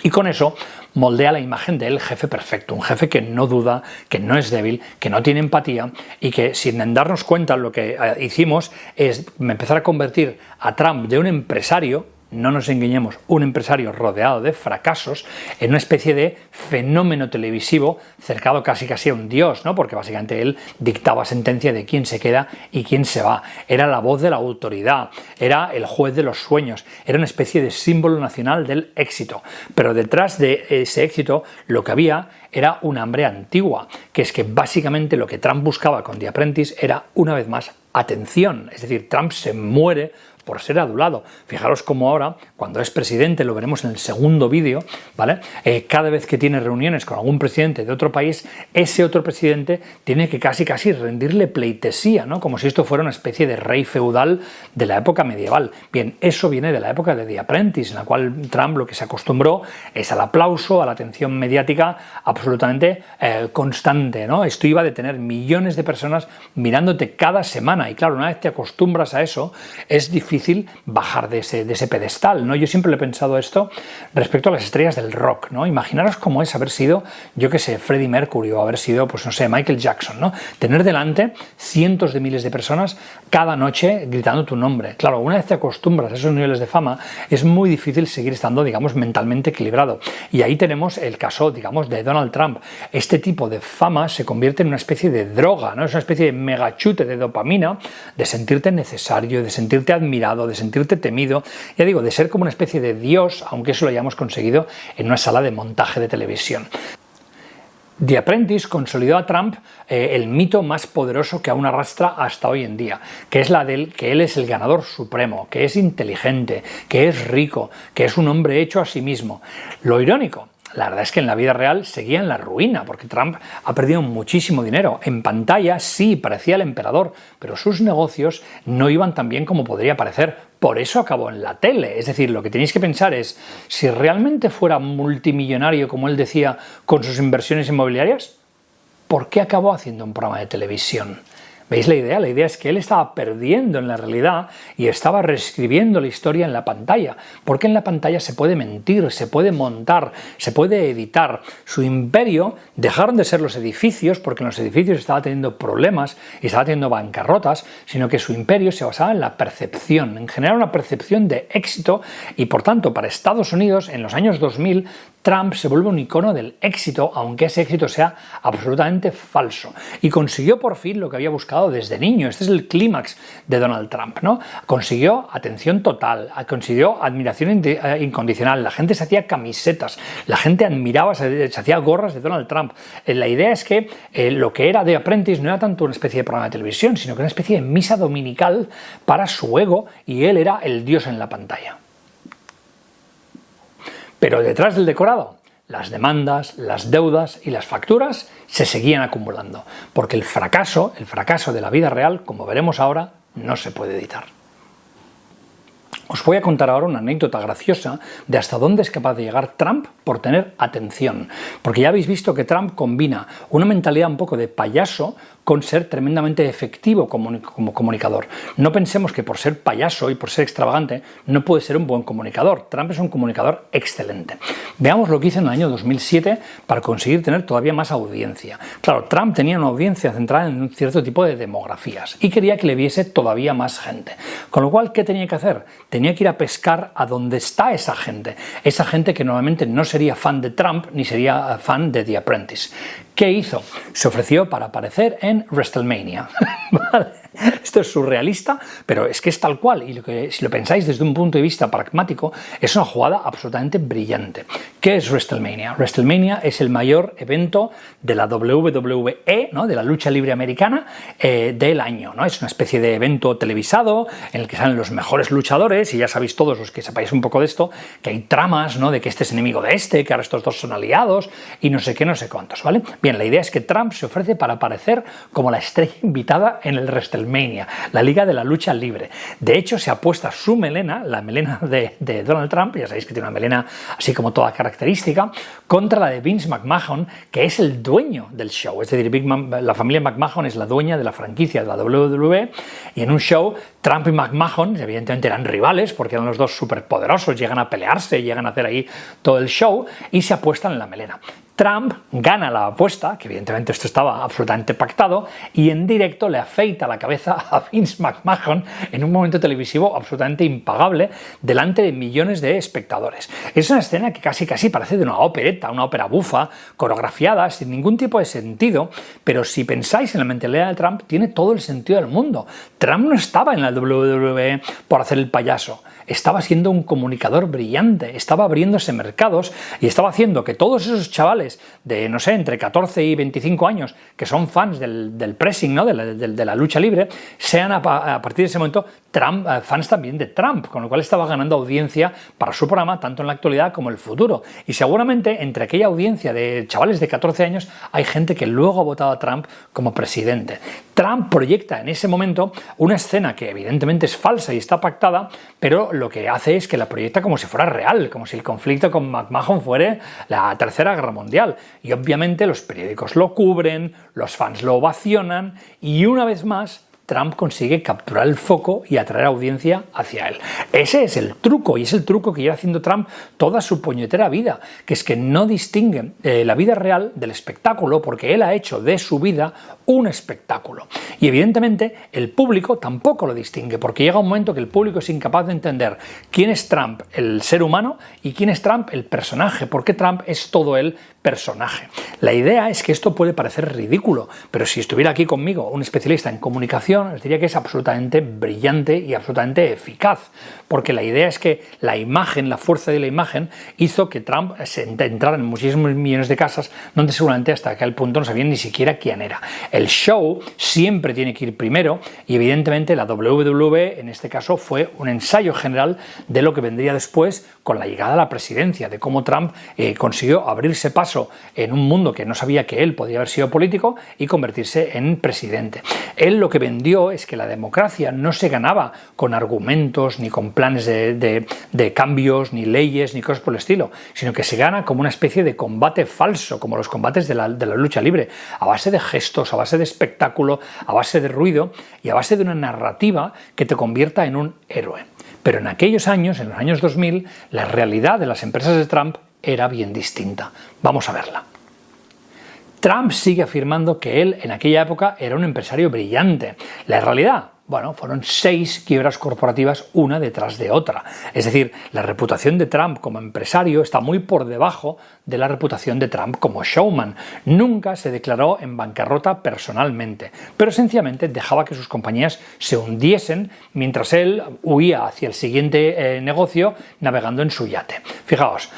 Y con eso moldea la imagen del jefe perfecto, un jefe que no duda, que no es débil, que no tiene empatía, y que, sin darnos cuenta, lo que hicimos es empezar a convertir a Trump de un empresario, no nos engañemos, un empresario rodeado de fracasos, en una especie de fenómeno televisivo cercado casi a un dios, ¿no? Porque básicamente él dictaba sentencia de quién se queda y quién se va. Era la voz de la autoridad, era el juez de los sueños, era una especie de símbolo nacional del éxito. Pero detrás de ese éxito lo que había era un hambre antigua, que es que básicamente lo que Trump buscaba con The Apprentice era, una vez más, atención. Es decir, Trump se muere por ser adulado. Fijaros cómo ahora, cuando es presidente, lo veremos en el segundo vídeo, ¿vale? Cada vez que tiene reuniones con algún presidente de otro país, ese otro presidente tiene que casi rendirle pleitesía, ¿no? Como si esto fuera una especie de rey feudal de la época medieval. Bien, eso viene de la época de The Apprentice, en la cual Trump lo que se acostumbró es al aplauso, a la atención mediática absolutamente constante, ¿no? Esto iba de tener millones de personas mirándote cada semana, y claro, una vez te acostumbras a eso, es difícil difícil bajar de ese pedestal, ¿no? Yo siempre le he pensado esto respecto a las estrellas del rock, ¿no? Imaginaros cómo es haber sido, yo qué sé, Freddie Mercury o haber sido, pues no sé, Michael Jackson, ¿no? Tener delante cientos de miles de personas cada noche gritando tu nombre. Claro, una vez te acostumbras a esos niveles de fama, es muy difícil seguir estando, digamos, mentalmente equilibrado. Y ahí tenemos el caso, digamos, de Donald Trump. Este tipo de fama se convierte en una especie de droga, ¿no? Es una especie de megachute de dopamina, de sentirte necesario, de sentirte admirado, de sentirte temido, ya digo, de ser como una especie de dios, aunque eso lo hayamos conseguido en una sala de montaje de televisión. The Apprentice consolidó a Trump el mito más poderoso que aún arrastra hasta hoy en día, que es la de que él es el ganador supremo, que es inteligente, que es rico, que es un hombre hecho a sí mismo. Lo irónico, la verdad es que en la vida real seguía en la ruina, porque Trump ha perdido muchísimo dinero. En pantalla sí parecía el emperador, pero sus negocios no iban tan bien como podría parecer. Por eso acabó en la tele. Es decir, lo que tenéis que pensar es, si realmente fuera multimillonario, como él decía, con sus inversiones inmobiliarias, ¿por qué acabó haciendo un programa de televisión? ¿Veis la idea? La idea es que él estaba perdiendo en la realidad y estaba reescribiendo la historia en la pantalla, porque en la pantalla se puede mentir, se puede montar, se puede editar. Su imperio dejaron de ser los edificios, porque en los edificios estaba teniendo problemas y estaba teniendo bancarrotas, sino que su imperio se basaba en la percepción, en generar una percepción de éxito, y por tanto para Estados Unidos en los años 2000 Trump se vuelve un icono del éxito, aunque ese éxito sea absolutamente falso. Y consiguió por fin lo que había buscado desde niño. Este es el clímax de Donald Trump, ¿no? Consiguió atención total, consiguió admiración incondicional. La gente se hacía camisetas, la gente admiraba, se hacía gorras de Donald Trump. La idea es que lo que era The Apprentice no era tanto una especie de programa de televisión, sino que una especie de misa dominical para su ego, y él era el dios en la pantalla. Pero detrás del decorado, las demandas, las deudas y las facturas se seguían acumulando, porque el fracaso de la vida real, como veremos ahora, no se puede editar. Os voy a contar ahora una anécdota graciosa de hasta dónde es capaz de llegar Trump por tener atención, porque ya habéis visto que Trump combina una mentalidad un poco de payaso con ser tremendamente efectivo como comunicador. No pensemos que por ser payaso y por ser extravagante no puede ser un buen comunicador. Trump es un comunicador excelente. Veamos lo que hizo en el año 2007 para conseguir tener todavía más audiencia. Claro, Trump tenía una audiencia centrada en un cierto tipo de demografías y quería que le viese todavía más gente. Con lo cual, ¿qué tenía que hacer? Tenía que ir a pescar a donde está esa gente que normalmente no sería fan de Trump ni sería fan de The Apprentice. ¿Qué hizo? Se ofreció para aparecer en WrestleMania. ¿Vale? Esto es surrealista, pero es que es tal cual, y si lo pensáis desde un punto de vista pragmático, es una jugada absolutamente brillante. ¿Qué es WrestleMania? WrestleMania es el mayor evento de la WWE, ¿no? De la lucha libre americana del año, ¿no? Es una especie de evento televisado en el que salen los mejores luchadores, y ya sabéis todos los que sepáis un poco de esto, que hay tramas, ¿no? De que este es enemigo de este, que ahora estos dos son aliados, y no sé qué, no sé cuántos, ¿vale? Bien, la idea es que Trump se ofrece para aparecer como la estrella invitada en el WrestleMania, la liga de la lucha libre. De hecho, se apuesta su melena, la melena de Donald Trump, ya sabéis que tiene una melena así como toda característica, contra la de Vince McMahon, que es el dueño del show. Es decir, la familia McMahon es la dueña de la franquicia de la WWE, y en un show Trump y McMahon evidentemente eran rivales porque eran los dos superpoderosos, llegan a pelearse, llegan a hacer ahí todo el show y se apuestan en la melena. Trump gana la apuesta, que evidentemente esto estaba absolutamente pactado, y en directo le afeita la cabeza a Vince McMahon en un momento televisivo absolutamente impagable delante de millones de espectadores. Es una escena que casi parece de una opereta, una ópera bufa, coreografiada, sin ningún tipo de sentido, pero si pensáis en la mentalidad de Trump, tiene todo el sentido del mundo. Trump no estaba en la WWE por hacer el payaso. Estaba siendo un comunicador brillante, estaba abriéndose mercados y estaba haciendo que todos esos chavales de, no sé, entre 14 y 25 años, que son fans del pressing, ¿no? de la lucha libre, sean a partir de ese momento fans también de Trump, con lo cual estaba ganando audiencia para su programa, tanto en la actualidad como en el futuro. Y seguramente entre aquella audiencia de chavales de 14 años hay gente que luego ha votado a Trump como presidente. Trump proyecta en ese momento una escena que evidentemente es falsa y está pactada, pero lo que hace es que la proyecta como si fuera real, como si el conflicto con McMahon fuera la Tercera Guerra Mundial. Y obviamente los periódicos lo cubren, los fans lo ovacionan, y una vez más Trump consigue capturar el foco y atraer audiencia hacia él. Ese es el truco, y es el truco que lleva haciendo Trump toda su puñetera vida, que es que no distingue la vida real del espectáculo, porque él ha hecho de su vida un espectáculo. Y evidentemente el público tampoco lo distingue, porque llega un momento que el público es incapaz de entender quién es Trump, el ser humano, y quién es Trump, el personaje, porque Trump es todo el personaje. La idea es que esto puede parecer ridículo, pero si estuviera aquí conmigo un especialista en comunicación, os diría que es absolutamente brillante y absolutamente eficaz, porque la idea es que la imagen, la fuerza de la imagen, hizo que Trump se entrara en muchísimos millones de casas, donde seguramente hasta aquel punto no sabían ni siquiera quién era. El show siempre tiene que ir primero, y evidentemente la WWE en este caso fue un ensayo general de lo que vendría después con la llegada a la presidencia, de cómo Trump consiguió abrirse paso en un mundo que no sabía que él podía haber sido político y convertirse en presidente. Él lo que vendió es que la democracia no se ganaba con argumentos, ni con planes de cambios, ni leyes, ni cosas por el estilo, sino que se gana como una especie de combate falso, como los combates de la lucha libre, a base de gestos, a base de espectáculo, a base de ruido y a base de una narrativa que te convierta en un héroe. Pero en aquellos años, en los años 2000, la realidad de las empresas de Trump era bien distinta. Vamos a verla. Trump sigue afirmando que él en aquella época era un empresario brillante. La realidad, bueno, fueron 6 quiebras corporativas una detrás de otra. Es decir, la reputación de Trump como empresario está muy por debajo de la reputación de Trump como showman. Nunca se declaró en bancarrota personalmente, pero sencillamente dejaba que sus compañías se hundiesen mientras él huía hacia el siguiente negocio navegando en su yate. Fijaos,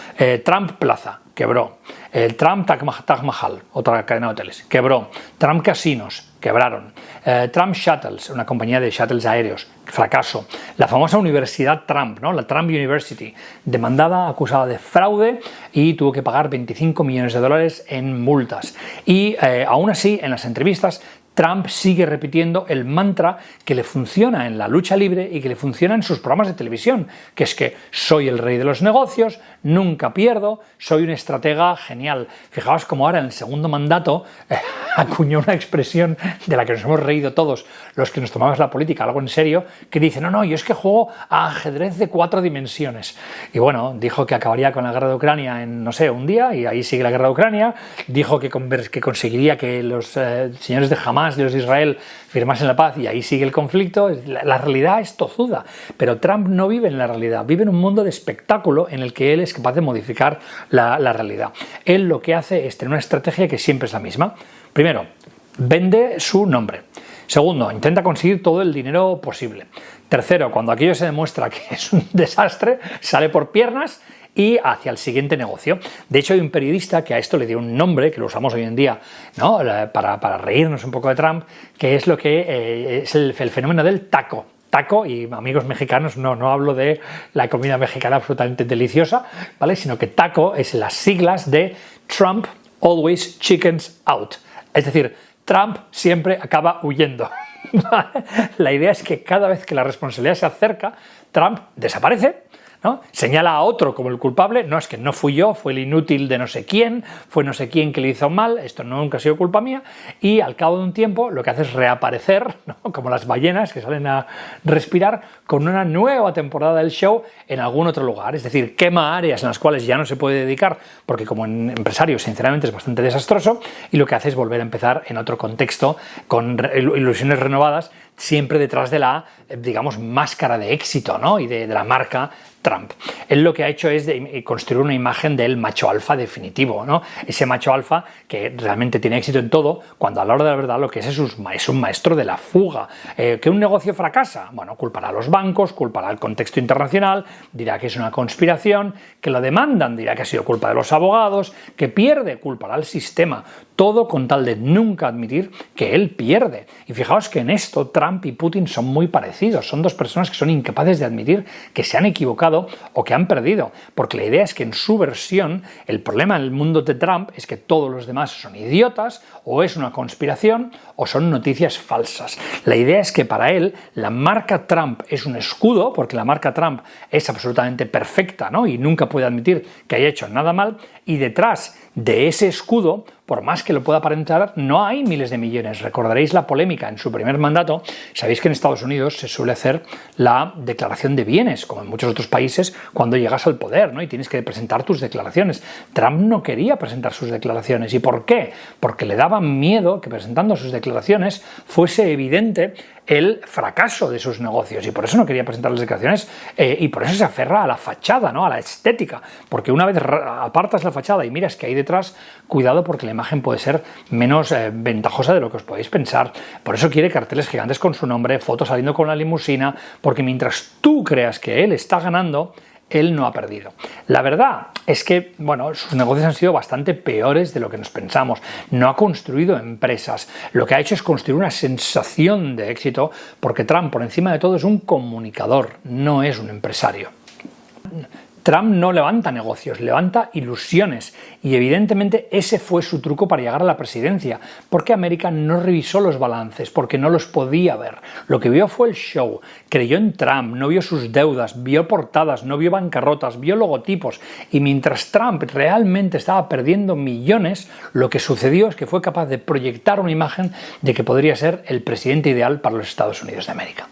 Trump Plaza quebró, el Trump Taj Mahal, otra cadena de hoteles, quebró, Trump Casinos, quebraron, Trump Shuttles, una compañía de shuttles aéreos, fracaso, la famosa Universidad Trump, ¿no? La Trump University, demandada, acusada de fraude y tuvo que pagar $25 millones en multas. Y aún así, en las entrevistas, Trump sigue repitiendo el mantra que le funciona en la lucha libre y que le funciona en sus programas de televisión, que es que soy el rey de los negocios, nunca pierdo, soy un estratega genial. Fijaos cómo ahora en el segundo mandato acuñó una expresión de la que nos hemos reído todos los que nos tomamos la política algo en serio, que dice, no, yo es que juego a ajedrez de 4 dimensiones. Y bueno, dijo que acabaría con la guerra de Ucrania en, no sé, un día, y ahí sigue la guerra de Ucrania, dijo que conseguiría que los señores de Hamas, de los de Israel, firmasen la paz, y ahí sigue el conflicto. La realidad es tozuda, pero Trump no vive en la realidad, vive en un mundo de espectáculo en el que él es capaz de modificar la realidad. Él lo que hace es tener una estrategia que siempre es la misma. Primero, vende su nombre. Segundo, intenta conseguir todo el dinero posible. Tercero, cuando aquello se demuestra que es un desastre, sale por piernas y hacia el siguiente negocio. De hecho, hay un periodista que a esto le dio un nombre, que lo usamos hoy en día, ¿no? para reírnos un poco de Trump, que es lo que es el fenómeno del taco. Taco, y amigos mexicanos, no hablo de la comida mexicana absolutamente deliciosa, ¿vale? Sino que taco es las siglas de Trump Always Chickens Out. Es decir, Trump siempre acaba huyendo. La idea es que cada vez que la responsabilidad se acerca, Trump desaparece, ¿no? Señala a otro como el culpable, no, es que no fui yo, fue el inútil de no sé quién, fue no sé quién que le hizo mal, esto nunca ha sido culpa mía, y al cabo de un tiempo lo que hace es reaparecer, ¿no? Como las ballenas que salen a respirar, con una nueva temporada del show en algún otro lugar, es decir, quema áreas en las cuales ya no se puede dedicar, porque como empresario sinceramente es bastante desastroso, y lo que hace es volver a empezar en otro contexto, con ilusiones renovadas, siempre detrás de la, digamos, máscara de éxito, ¿no? Y de la marca Trump. Él lo que ha hecho es construir una imagen del macho alfa definitivo, ¿no? Ese macho alfa que realmente tiene éxito en todo, cuando a la hora de la verdad lo que es un maestro de la fuga. ¿Que un negocio fracasa? Bueno, culpará a los bancos, culpará al contexto internacional, dirá que es una conspiración, que lo demandan, dirá que ha sido culpa de los abogados, que pierde, culpará al sistema. Todo con tal de nunca admitir que él pierde. Y fijaos que en esto Trump y Putin son muy parecidos. Son dos personas que son incapaces de admitir que se han equivocado o que han perdido. Porque la idea es que en su versión, el problema en el mundo de Trump es que todos los demás son idiotas, o es una conspiración, o son noticias falsas. La idea es que para él la marca Trump es un escudo, porque la marca Trump es absolutamente perfecta, ¿no? Y nunca puede admitir que haya hecho nada mal, y detrás de ese escudo por más que lo pueda aparentar, no hay miles de millones. Recordaréis la polémica en su primer mandato. Sabéis que en Estados Unidos se suele hacer la declaración de bienes, como en muchos otros países, cuando llegas al poder, ¿no? Y tienes que presentar tus declaraciones. Trump no quería presentar sus declaraciones. ¿Y por qué? Porque le daba miedo que presentando sus declaraciones fuese evidente el fracaso de sus negocios, y por eso no quería presentar las declaraciones, y por eso se aferra a la fachada, ¿no? A la estética, porque una vez apartas la fachada y miras qué hay detrás, cuidado, porque la imagen puede ser menos ventajosa de lo que os podéis pensar. Por eso quiere carteles gigantes con su nombre, fotos saliendo con la limusina, porque mientras tú creas que él está ganando, él no ha perdido. La verdad es que, bueno, sus negocios han sido bastante peores de lo que nos pensamos. No ha construido empresas. Lo que ha hecho es construir una sensación de éxito, porque Trump, por encima de todo, es un comunicador, no es un empresario. Trump no levanta negocios, levanta ilusiones, y evidentemente ese fue su truco para llegar a la presidencia, porque América no revisó los balances, porque no los podía ver. Lo que vio fue el show, creyó en Trump, no vio sus deudas, vio portadas, no vio bancarrotas, vio logotipos, y mientras Trump realmente estaba perdiendo millones, lo que sucedió es que fue capaz de proyectar una imagen de que podría ser el presidente ideal para los Estados Unidos de América.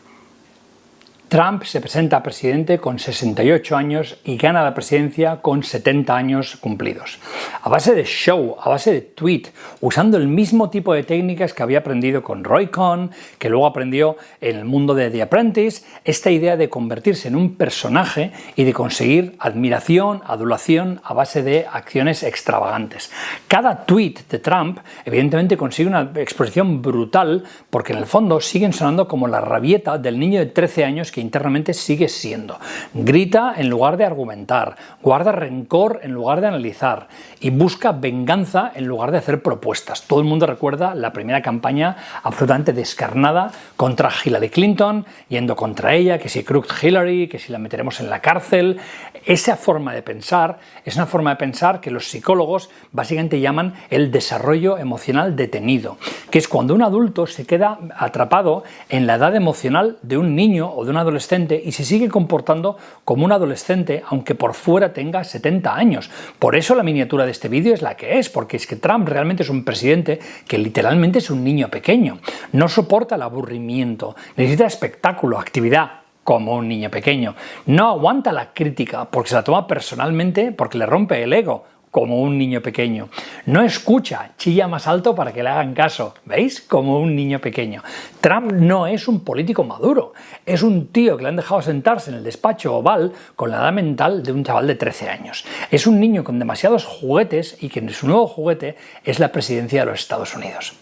Trump se presenta a presidente con 68 años y gana la presidencia con 70 años cumplidos. A base de show, a base de tweet, usando el mismo tipo de técnicas que había aprendido con Roy Cohn, que luego aprendió en el mundo de The Apprentice, esta idea de convertirse en un personaje y de conseguir admiración, adulación a base de acciones extravagantes. Cada tweet de Trump evidentemente consigue una exposición brutal, porque en el fondo siguen sonando como la rabieta del niño de 13 años que internamente sigue siendo. Grita en lugar de argumentar, guarda rencor en lugar de analizar y busca venganza en lugar de hacer propuestas. Todo el mundo recuerda la primera campaña absolutamente descarnada contra Hillary Clinton, yendo contra ella, que si crooked Hillary, que si la meteremos en la cárcel. Esa forma de pensar es una forma de pensar que los psicólogos básicamente llaman el desarrollo emocional detenido, que es cuando un adulto se queda atrapado en la edad emocional de un niño o de un adolescente y se sigue comportando como un adolescente aunque por fuera tenga 70 años. Por eso la miniatura de este vídeo es la que es, porque es que Trump realmente es un presidente que literalmente es un niño pequeño. No soporta el aburrimiento, necesita espectáculo, actividad, como un niño pequeño. No aguanta la crítica porque se la toma personalmente, porque le rompe el ego, como un niño pequeño. No escucha, chilla más alto para que le hagan caso, ¿veis? Como un niño pequeño. Trump no es un político maduro, es un tío que le han dejado sentarse en el despacho oval con la edad mental de un chaval de 13 años. Es un niño con demasiados juguetes y que su nuevo juguete es la presidencia de los Estados Unidos.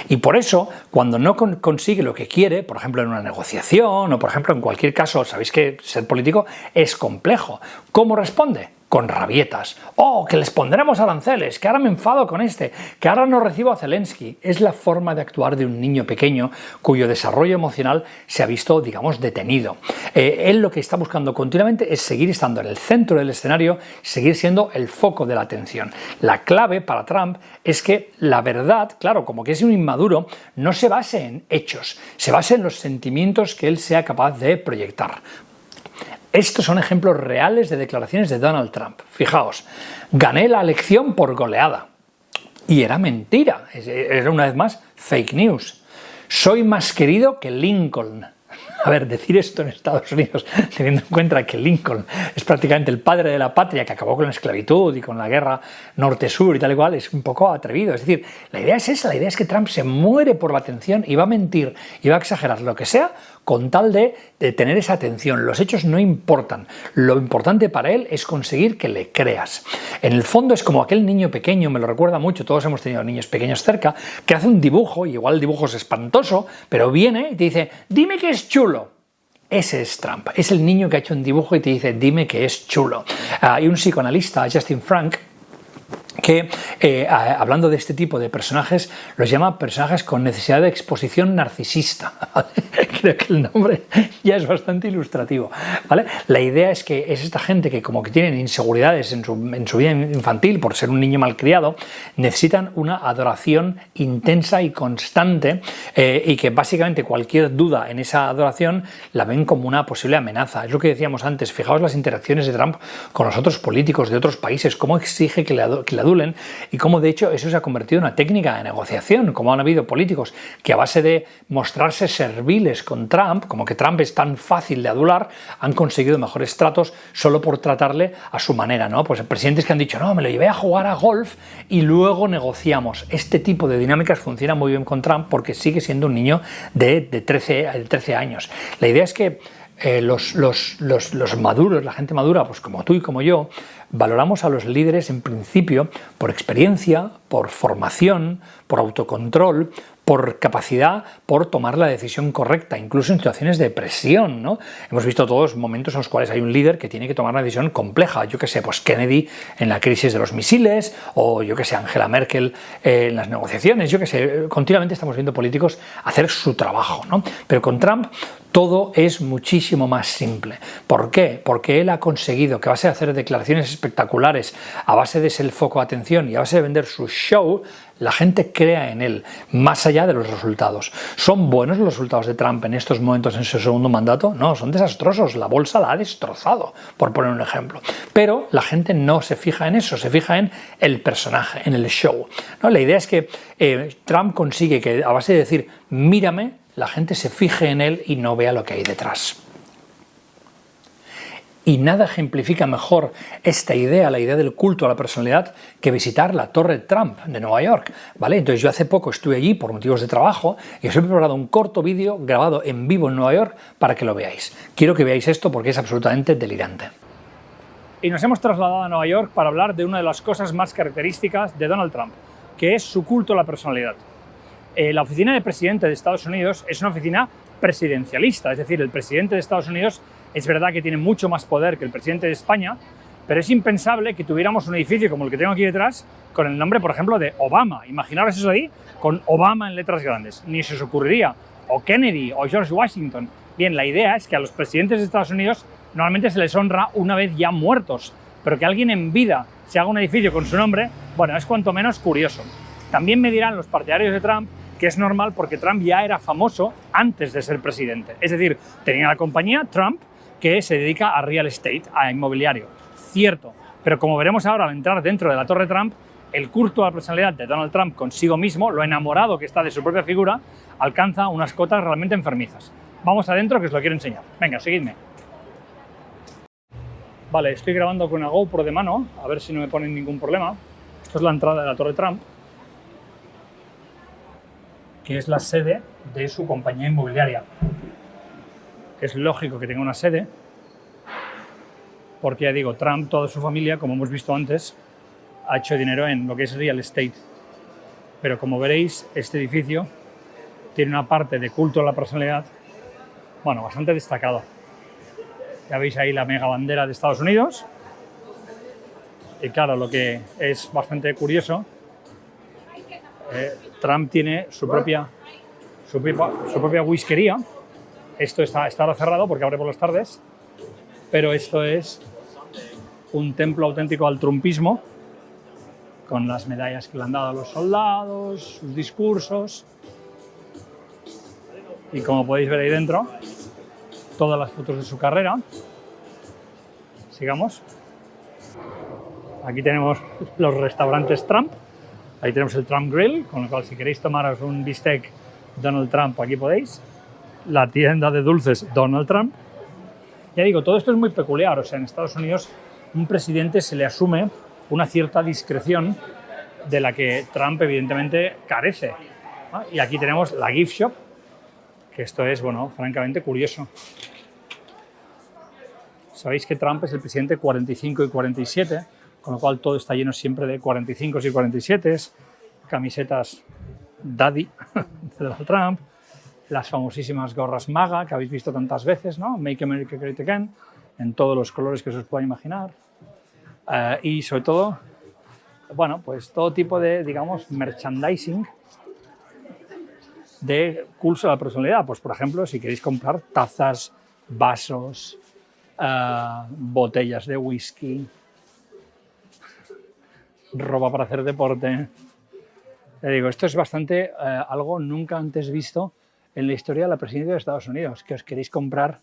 Y por eso, cuando no consigue lo que quiere, por ejemplo en una negociación o por ejemplo en cualquier caso, sabéis que ser político es complejo. ¿Cómo responde? Con rabietas. ¡Oh, que les pondremos aranceles! ¡Que ahora me enfado con este! ¡Que ahora no recibo a Zelensky! Es la forma de actuar de un niño pequeño cuyo desarrollo emocional se ha visto, digamos, detenido. Él lo que está buscando continuamente es seguir estando en el centro del escenario, seguir siendo el foco de la atención. La clave para Trump es que la verdad, claro, como que es un inmaduro, no se base en hechos, se base en los sentimientos que él sea capaz de proyectar. Estos son ejemplos reales de declaraciones de Donald Trump. Fijaos, gané la elección por goleada. Y era mentira, era una vez más fake news. Soy más querido que Lincoln. A ver, decir esto en Estados Unidos, teniendo en cuenta que Lincoln es prácticamente el padre de la patria que acabó con la esclavitud y con la guerra norte-sur y tal y cual, es un poco atrevido. Es decir, la idea es esa, la idea es que Trump se muere por la atención y va a mentir y va a exagerar lo que sea con tal de tener esa atención. Los hechos no importan. Lo importante para él es conseguir que le creas. En el fondo es como aquel niño pequeño, me lo recuerda mucho, todos hemos tenido niños pequeños cerca, que hace un dibujo, y igual el dibujo es espantoso, pero viene y te dice, dime que es chulo. Ese es Trump, es el niño que ha hecho un dibujo y te dice, dime que es chulo. Hay un psicoanalista, Justin Frank, que hablando de este tipo de personajes, los llama personajes con necesidad de exposición narcisista. Creo que el nombre ya es bastante ilustrativo, ¿vale? La idea es que es esta gente que como que tienen inseguridades en su vida infantil por ser un niño malcriado, necesitan una adoración intensa y constante, y que básicamente cualquier duda en esa adoración la ven como una posible amenaza. Es lo que decíamos antes, fijaos las interacciones de Trump con los otros políticos de otros países, cómo exige que le adulen, y cómo de hecho eso se ha convertido en una técnica de negociación, como han habido políticos que a base de mostrarse serviles con Trump, como que Trump es tan fácil de adular, han conseguido mejores tratos solo por tratarle a su manera, ¿no? Pues presidentes que han dicho, no, me lo llevé a jugar a golf y luego negociamos. Este tipo de dinámicas funciona muy bien con Trump porque sigue siendo un niño de 13 años. La idea es que los maduros, la gente madura, pues como tú y como yo, valoramos a los líderes en principio por experiencia, por formación, por autocontrol, por capacidad, por tomar la decisión correcta, incluso en situaciones de presión, ¿no? Hemos visto todos momentos en los cuales hay un líder que tiene que tomar una decisión compleja, yo que sé, pues Kennedy en la crisis de los misiles, o yo que sé, Angela Merkel en las negociaciones, yo que sé, continuamente estamos viendo políticos hacer su trabajo, ¿no? Pero con Trump todo es muchísimo más simple. ¿Por qué? Porque él ha conseguido que a base de hacer declaraciones espectaculares, a base de ser el foco de atención y a base de vender su show, la gente crea en él, más allá de los resultados. ¿Son buenos los resultados de Trump en estos momentos en su segundo mandato? No, son desastrosos. La bolsa la ha destrozado, por poner un ejemplo. Pero la gente no se fija en eso, se fija en el personaje, en el show, ¿no? La idea es que Trump consigue que a base de decir, mírame, la gente se fije en él y no vea lo que hay detrás. Y nada ejemplifica mejor esta idea, la idea del culto a la personalidad, que visitar la Torre Trump de Nueva York, ¿vale? Entonces yo hace poco estuve allí por motivos de trabajo y os he preparado un corto vídeo grabado en vivo en Nueva York para que lo veáis. Quiero que veáis esto porque es absolutamente delirante. Y nos hemos trasladado a Nueva York para hablar de una de las cosas más características de Donald Trump, que es su culto a la personalidad. La oficina de presidente de Estados Unidos es una oficina presidencialista, es decir, el presidente de Estados Unidos es verdad que tiene mucho más poder que el presidente de España, pero es impensable que tuviéramos un edificio como el que tengo aquí detrás con el nombre, por ejemplo, de Obama. Imaginaros eso ahí con Obama en letras grandes. Ni se os ocurriría. O Kennedy, o George Washington. Bien, la idea es que a los presidentes de Estados Unidos normalmente se les honra una vez ya muertos, pero que alguien en vida se haga un edificio con su nombre, bueno, es cuanto menos curioso. También me dirán los partidarios de Trump que es normal porque Trump ya era famoso antes de ser presidente. Es decir, tenía la compañía Trump que se dedica a real estate, a inmobiliario. Cierto, pero como veremos ahora al entrar dentro de la Torre Trump, el culto a la personalidad de Donald Trump consigo mismo, lo enamorado que está de su propia figura, alcanza unas cotas realmente enfermizas. Vamos adentro que os lo quiero enseñar. Venga, seguidme. Vale, estoy grabando con una GoPro de mano, a ver si no me ponen ningún problema. Esto es la entrada de la Torre Trump, que es la sede de su compañía inmobiliaria. Es lógico que tenga una sede, porque ya digo, Trump, toda su familia, como hemos visto antes, ha hecho dinero en lo que es real estate. Pero como veréis, este edificio tiene una parte de culto a la personalidad, bueno, bastante destacada. Ya veis ahí la mega bandera de Estados Unidos. Y claro, lo que es bastante curioso, Trump tiene su propia whiskería. Esto está ahora cerrado porque abre por las tardes, pero esto es un templo auténtico al trumpismo, con las medallas que le han dado a los soldados, sus discursos, y como podéis ver ahí dentro, todas las fotos de su carrera. Sigamos. Aquí tenemos los restaurantes Trump, ahí tenemos el Trump Grill, con lo cual si queréis tomaros un bistec Donald Trump, aquí podéis. La tienda de dulces Donald Trump. Ya digo, todo esto es muy peculiar, o sea, en Estados Unidos un presidente se le asume una cierta discreción de la que Trump evidentemente carece, ¿no? Y aquí tenemos la gift shop, que esto es, bueno, francamente curioso. Sabéis que Trump es el presidente 45 y 47, con lo cual todo está lleno siempre de 45 y 47, camisetas Daddy de Donald Trump, las famosísimas gorras MAGA que habéis visto tantas veces, ¿no? Make America Great Again, en todos los colores que os puedan imaginar. Y sobre todo, bueno, pues todo tipo de, digamos, merchandising de culto a la personalidad. Pues, por ejemplo, si queréis comprar tazas, vasos, botellas de whisky, ropa para hacer deporte. Te digo, esto es bastante algo nunca antes visto en la historia de la presidencia de Estados Unidos, que os queréis comprar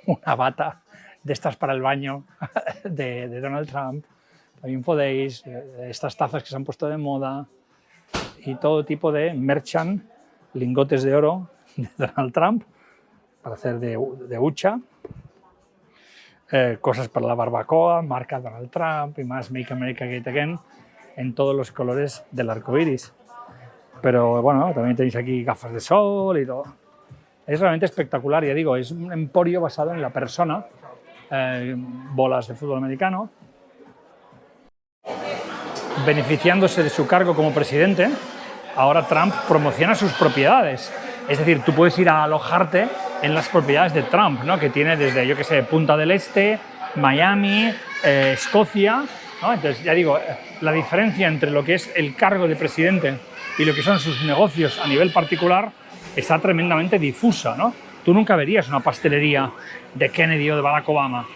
una bata de estas para el baño de Donald Trump, también podéis, estas tazas que se han puesto de moda y todo tipo de merchan, lingotes de oro de Donald Trump para hacer de hucha, cosas para la barbacoa, marca Donald Trump y más Make America Great Again en todos los colores del arco iris. Pero bueno, también tenéis aquí gafas de sol y todo. Es realmente espectacular, ya digo, es un emporio basado en la persona, bolas de fútbol americano. Beneficiándose de su cargo como presidente, ahora Trump promociona sus propiedades. Es decir, tú puedes ir a alojarte en las propiedades de Trump, ¿no? Que tiene desde, yo qué sé, Punta del Este, Miami, Escocia, ¿no? Entonces, ya digo, la diferencia entre lo que es el cargo de presidente y lo que son sus negocios a nivel particular está tremendamente difusa, ¿no? Tú nunca verías una pastelería de Kennedy o de Barack Obama.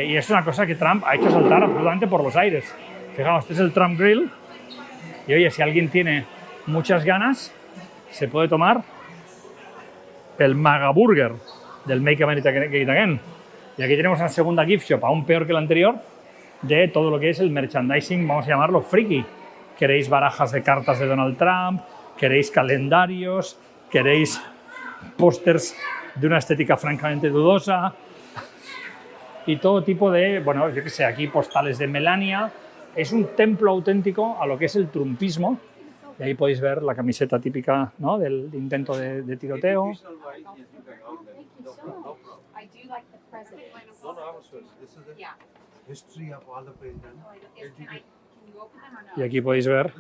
Y es una cosa que Trump ha hecho saltar absolutamente por los aires. Fijaos, este es el Trump Grill. Y oye, si alguien tiene muchas ganas, se puede tomar el Maga Burger del Make America Great Again. Y aquí tenemos una segunda gift shop, aún peor que la anterior, de todo lo que es el merchandising, vamos a llamarlo friki. Queréis barajas de cartas de Donald Trump, queréis calendarios, queréis pósters de una estética francamente dudosa y todo tipo de, bueno, yo qué sé, aquí postales de Melania. Es un templo auténtico a lo que es el trumpismo. Y ahí podéis ver la camiseta típica, ¿no?, del intento de tiroteo. Y aquí podéis ver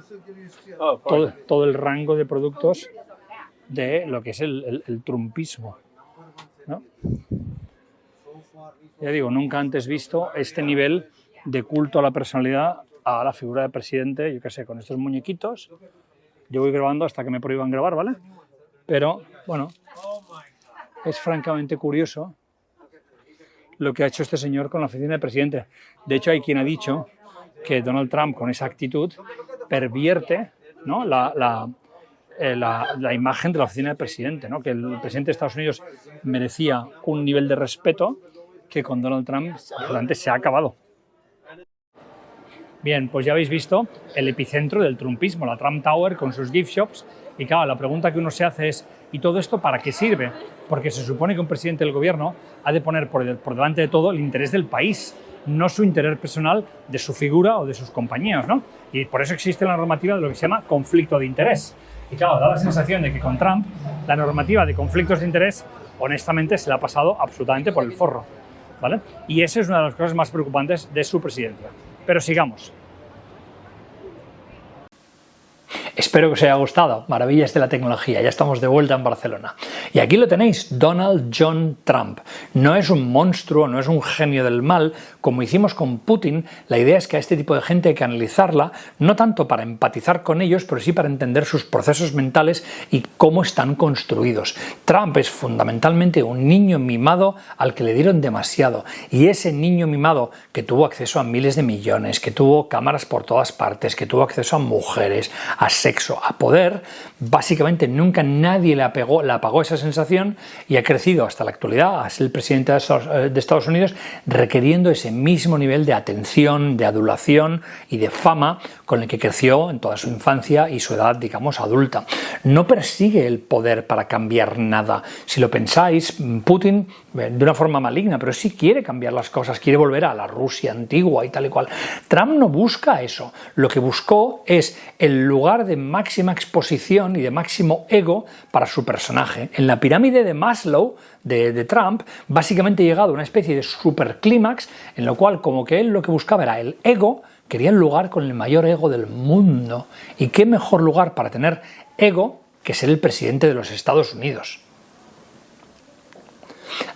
todo el rango de productos de lo que es el trumpismo, ¿no? Ya digo, nunca antes visto este nivel de culto a la personalidad, a la figura de presidente, yo qué sé, con estos muñequitos. Yo voy grabando hasta que me prohíban grabar, ¿vale? Pero, bueno, es francamente curioso lo que ha hecho este señor con la oficina de presidente. De hecho, hay quien ha dicho que Donald Trump, con esa actitud, pervierte, ¿no?, la imagen de la oficina de presidente, ¿no? Que el presidente de Estados Unidos merecía un nivel de respeto que con Donald Trump absolutamente se ha acabado. Bien, pues ya habéis visto el epicentro del trumpismo, la Trump Tower con sus gift shops. Y claro, la pregunta que uno se hace es, ¿y todo esto para qué sirve? Porque se supone que un presidente del gobierno ha de poner por delante de todo el interés del país, no su interés personal de su figura o de sus compañías, ¿no? Y por eso existe la normativa de lo que se llama conflicto de interés. Y claro, da la sensación de que con Trump la normativa de conflictos de interés, honestamente, se le ha pasado absolutamente por el forro, ¿vale? Y esa es una de las cosas más preocupantes de su presidencia. Pero sigamos. Espero que os haya gustado. Maravillas de la tecnología. Ya estamos de vuelta en Barcelona. Y aquí lo tenéis, Donald John Trump. No es un monstruo, no es un genio del mal. Como hicimos con Putin, la idea es que a este tipo de gente hay que analizarla, no tanto para empatizar con ellos, pero sí para entender sus procesos mentales y cómo están construidos. Trump es fundamentalmente un niño mimado al que le dieron demasiado. Y ese niño mimado que tuvo acceso a miles de millones, que tuvo cámaras por todas partes, que tuvo acceso a mujeres, a sexo, a poder, básicamente nunca nadie le apagó esa sensación y ha crecido hasta la actualidad, a ser el presidente de Estados Unidos, requiriendo ese mismo nivel de atención, de adulación y de fama con el que creció en toda su infancia y su edad, digamos, adulta. No persigue el poder para cambiar nada. Si lo pensáis, Putin, de una forma maligna, pero sí quiere cambiar las cosas, quiere volver a la Rusia antigua y tal y cual. Trump no busca eso. Lo que buscó es el lugar de máxima exposición y de máximo ego para su personaje. En la pirámide de Maslow de Trump, básicamente ha llegado a una especie de superclímax en lo cual como que él lo que buscaba era el ego, quería el lugar con el mayor ego del mundo. ¿Y qué mejor lugar para tener ego que ser el presidente de los Estados Unidos?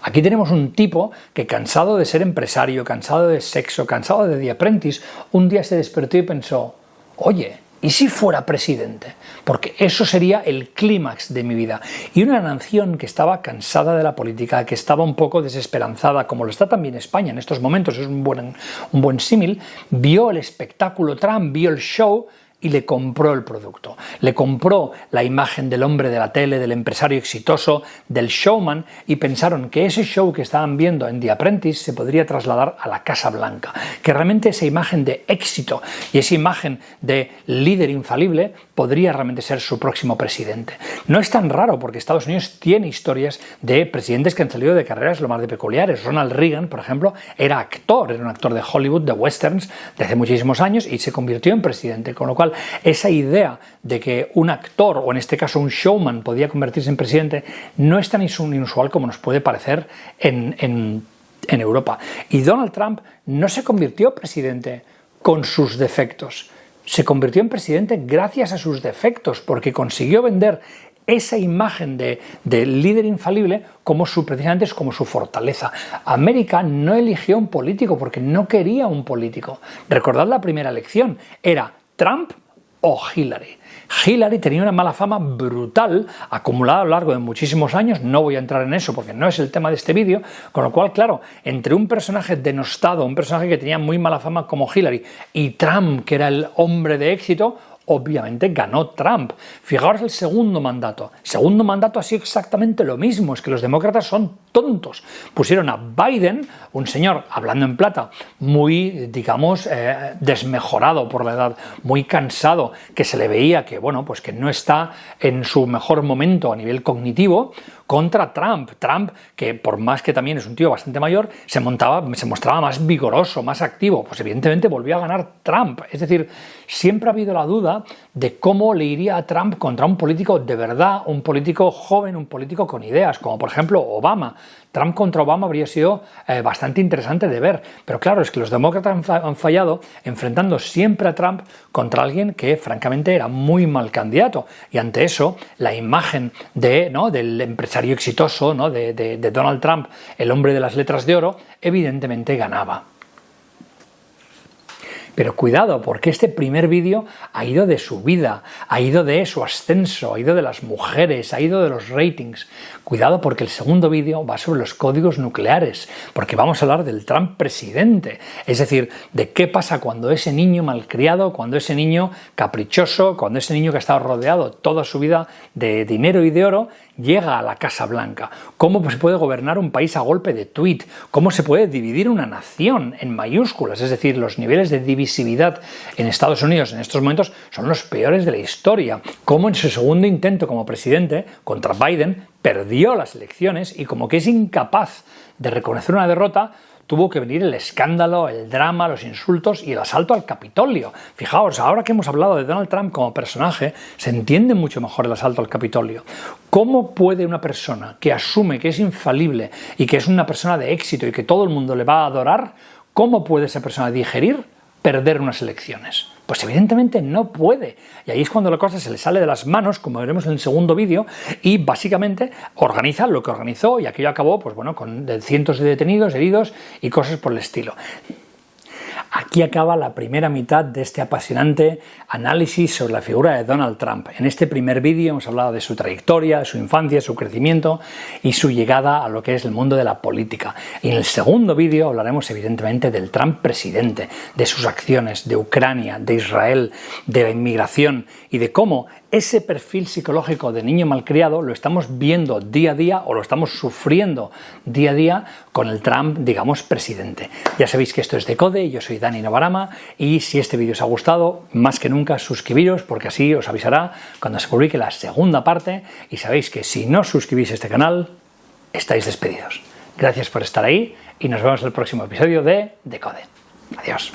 Aquí tenemos un tipo que, cansado de ser empresario, cansado de sexo, cansado de The Apprentice, un día se despertó y pensó, oye, ¿y si fuera presidente? Porque eso sería el clímax de mi vida. Y una nación que estaba cansada de la política, que estaba un poco desesperanzada, como lo está también España en estos momentos, es un buen símil, vio el espectáculo Trump, vio el show y le compró el producto. Le compró la imagen del hombre de la tele, del empresario exitoso, del showman, y pensaron que ese show que estaban viendo en The Apprentice se podría trasladar a la Casa Blanca, que realmente esa imagen de éxito y esa imagen de líder infalible podría realmente ser su próximo presidente. No es tan raro porque Estados Unidos tiene historias de presidentes que han salido de carreras lo más de peculiares. Ronald Reagan, por ejemplo, era un actor de Hollywood, de westerns, de hace muchísimos años, y se convirtió en presidente, con lo cual esa idea de que un actor, o en este caso un showman, podía convertirse en presidente, no es tan inusual como nos puede parecer en Europa. Y Donald Trump no se convirtió presidente con sus defectos, se convirtió en presidente gracias a sus defectos, porque consiguió vender esa imagen de líder infalible precisamente es como su fortaleza. América no eligió un político porque no quería un político. Recordad la primera elección, era Trump o Hillary. Hillary tenía una mala fama brutal acumulada a lo largo de muchísimos años, no voy a entrar en eso porque no es el tema de este vídeo, con lo cual, claro, entre un personaje denostado, un personaje que tenía muy mala fama como Hillary, y Trump, que era el hombre de éxito, obviamente ganó Trump. Fijaos el segundo mandato. El segundo mandato ha sido exactamente lo mismo, es que los demócratas son tontos. Pusieron a Biden, un señor, hablando en plata, muy, digamos, desmejorado por la edad, muy cansado, que se le veía que, bueno, pues que no está en su mejor momento a nivel cognitivo, contra Trump. Trump, que por más que también es un tío bastante mayor, se mostraba más vigoroso, más activo. Pues evidentemente volvió a ganar Trump. Es decir, siempre ha habido la duda de cómo le iría a Trump contra un político de verdad, un político joven, un político con ideas, como por ejemplo Obama. Trump contra Obama habría sido bastante interesante de ver, pero claro, es que los demócratas han fallado enfrentando siempre a Trump contra alguien que francamente era muy mal candidato, y ante eso la imagen del empresario exitoso, de Donald Trump, el hombre de las letras de oro, evidentemente ganaba. Pero cuidado, porque este primer vídeo ha ido de su vida, ha ido de su ascenso, ha ido de las mujeres, ha ido de los ratings. Cuidado, porque el segundo vídeo va sobre los códigos nucleares, porque vamos a hablar del Trump presidente, es decir, de qué pasa cuando ese niño malcriado, cuando ese niño caprichoso, cuando ese niño que ha estado rodeado toda su vida de dinero y de oro, llega a la Casa Blanca. Cómo se puede gobernar un país a golpe de tuit, cómo se puede dividir una nación en mayúsculas, es decir, los niveles de divisividad en Estados Unidos en estos momentos son los peores de la historia. Cómo en su segundo intento como presidente contra Biden perdió las elecciones y como que es incapaz de reconocer una derrota, tuvo que venir el escándalo, el drama, los insultos y el asalto al Capitolio. Fijaos, ahora que hemos hablado de Donald Trump como personaje, se entiende mucho mejor el asalto al Capitolio. ¿Cómo puede una persona que asume que es infalible y que es una persona de éxito y que todo el mundo le va a adorar, cómo puede esa persona digerir perder unas elecciones? Pues evidentemente no puede, y ahí es cuando la cosa se le sale de las manos, como veremos en el segundo vídeo, y básicamente organiza lo que organizó, y aquello acabó pues bueno, con cientos de detenidos, heridos y cosas por el estilo. Aquí acaba la primera mitad de este apasionante análisis sobre la figura de Donald Trump. En este primer vídeo hemos hablado de su trayectoria, de su infancia, su crecimiento y su llegada a lo que es el mundo de la política. Y en el segundo vídeo hablaremos evidentemente del Trump presidente, de sus acciones, de Ucrania, de Israel, de la inmigración y de cómo ese perfil psicológico de niño malcriado lo estamos viendo día a día o lo estamos sufriendo día a día con el Trump, digamos, presidente. Ya sabéis que esto es Decode, yo soy Dani Novarama y si este vídeo os ha gustado, más que nunca suscribiros porque así os avisará cuando se publique la segunda parte y sabéis que si no os suscribís a este canal, estáis despedidos. Gracias por estar ahí y nos vemos en el próximo episodio de Decode. Adiós.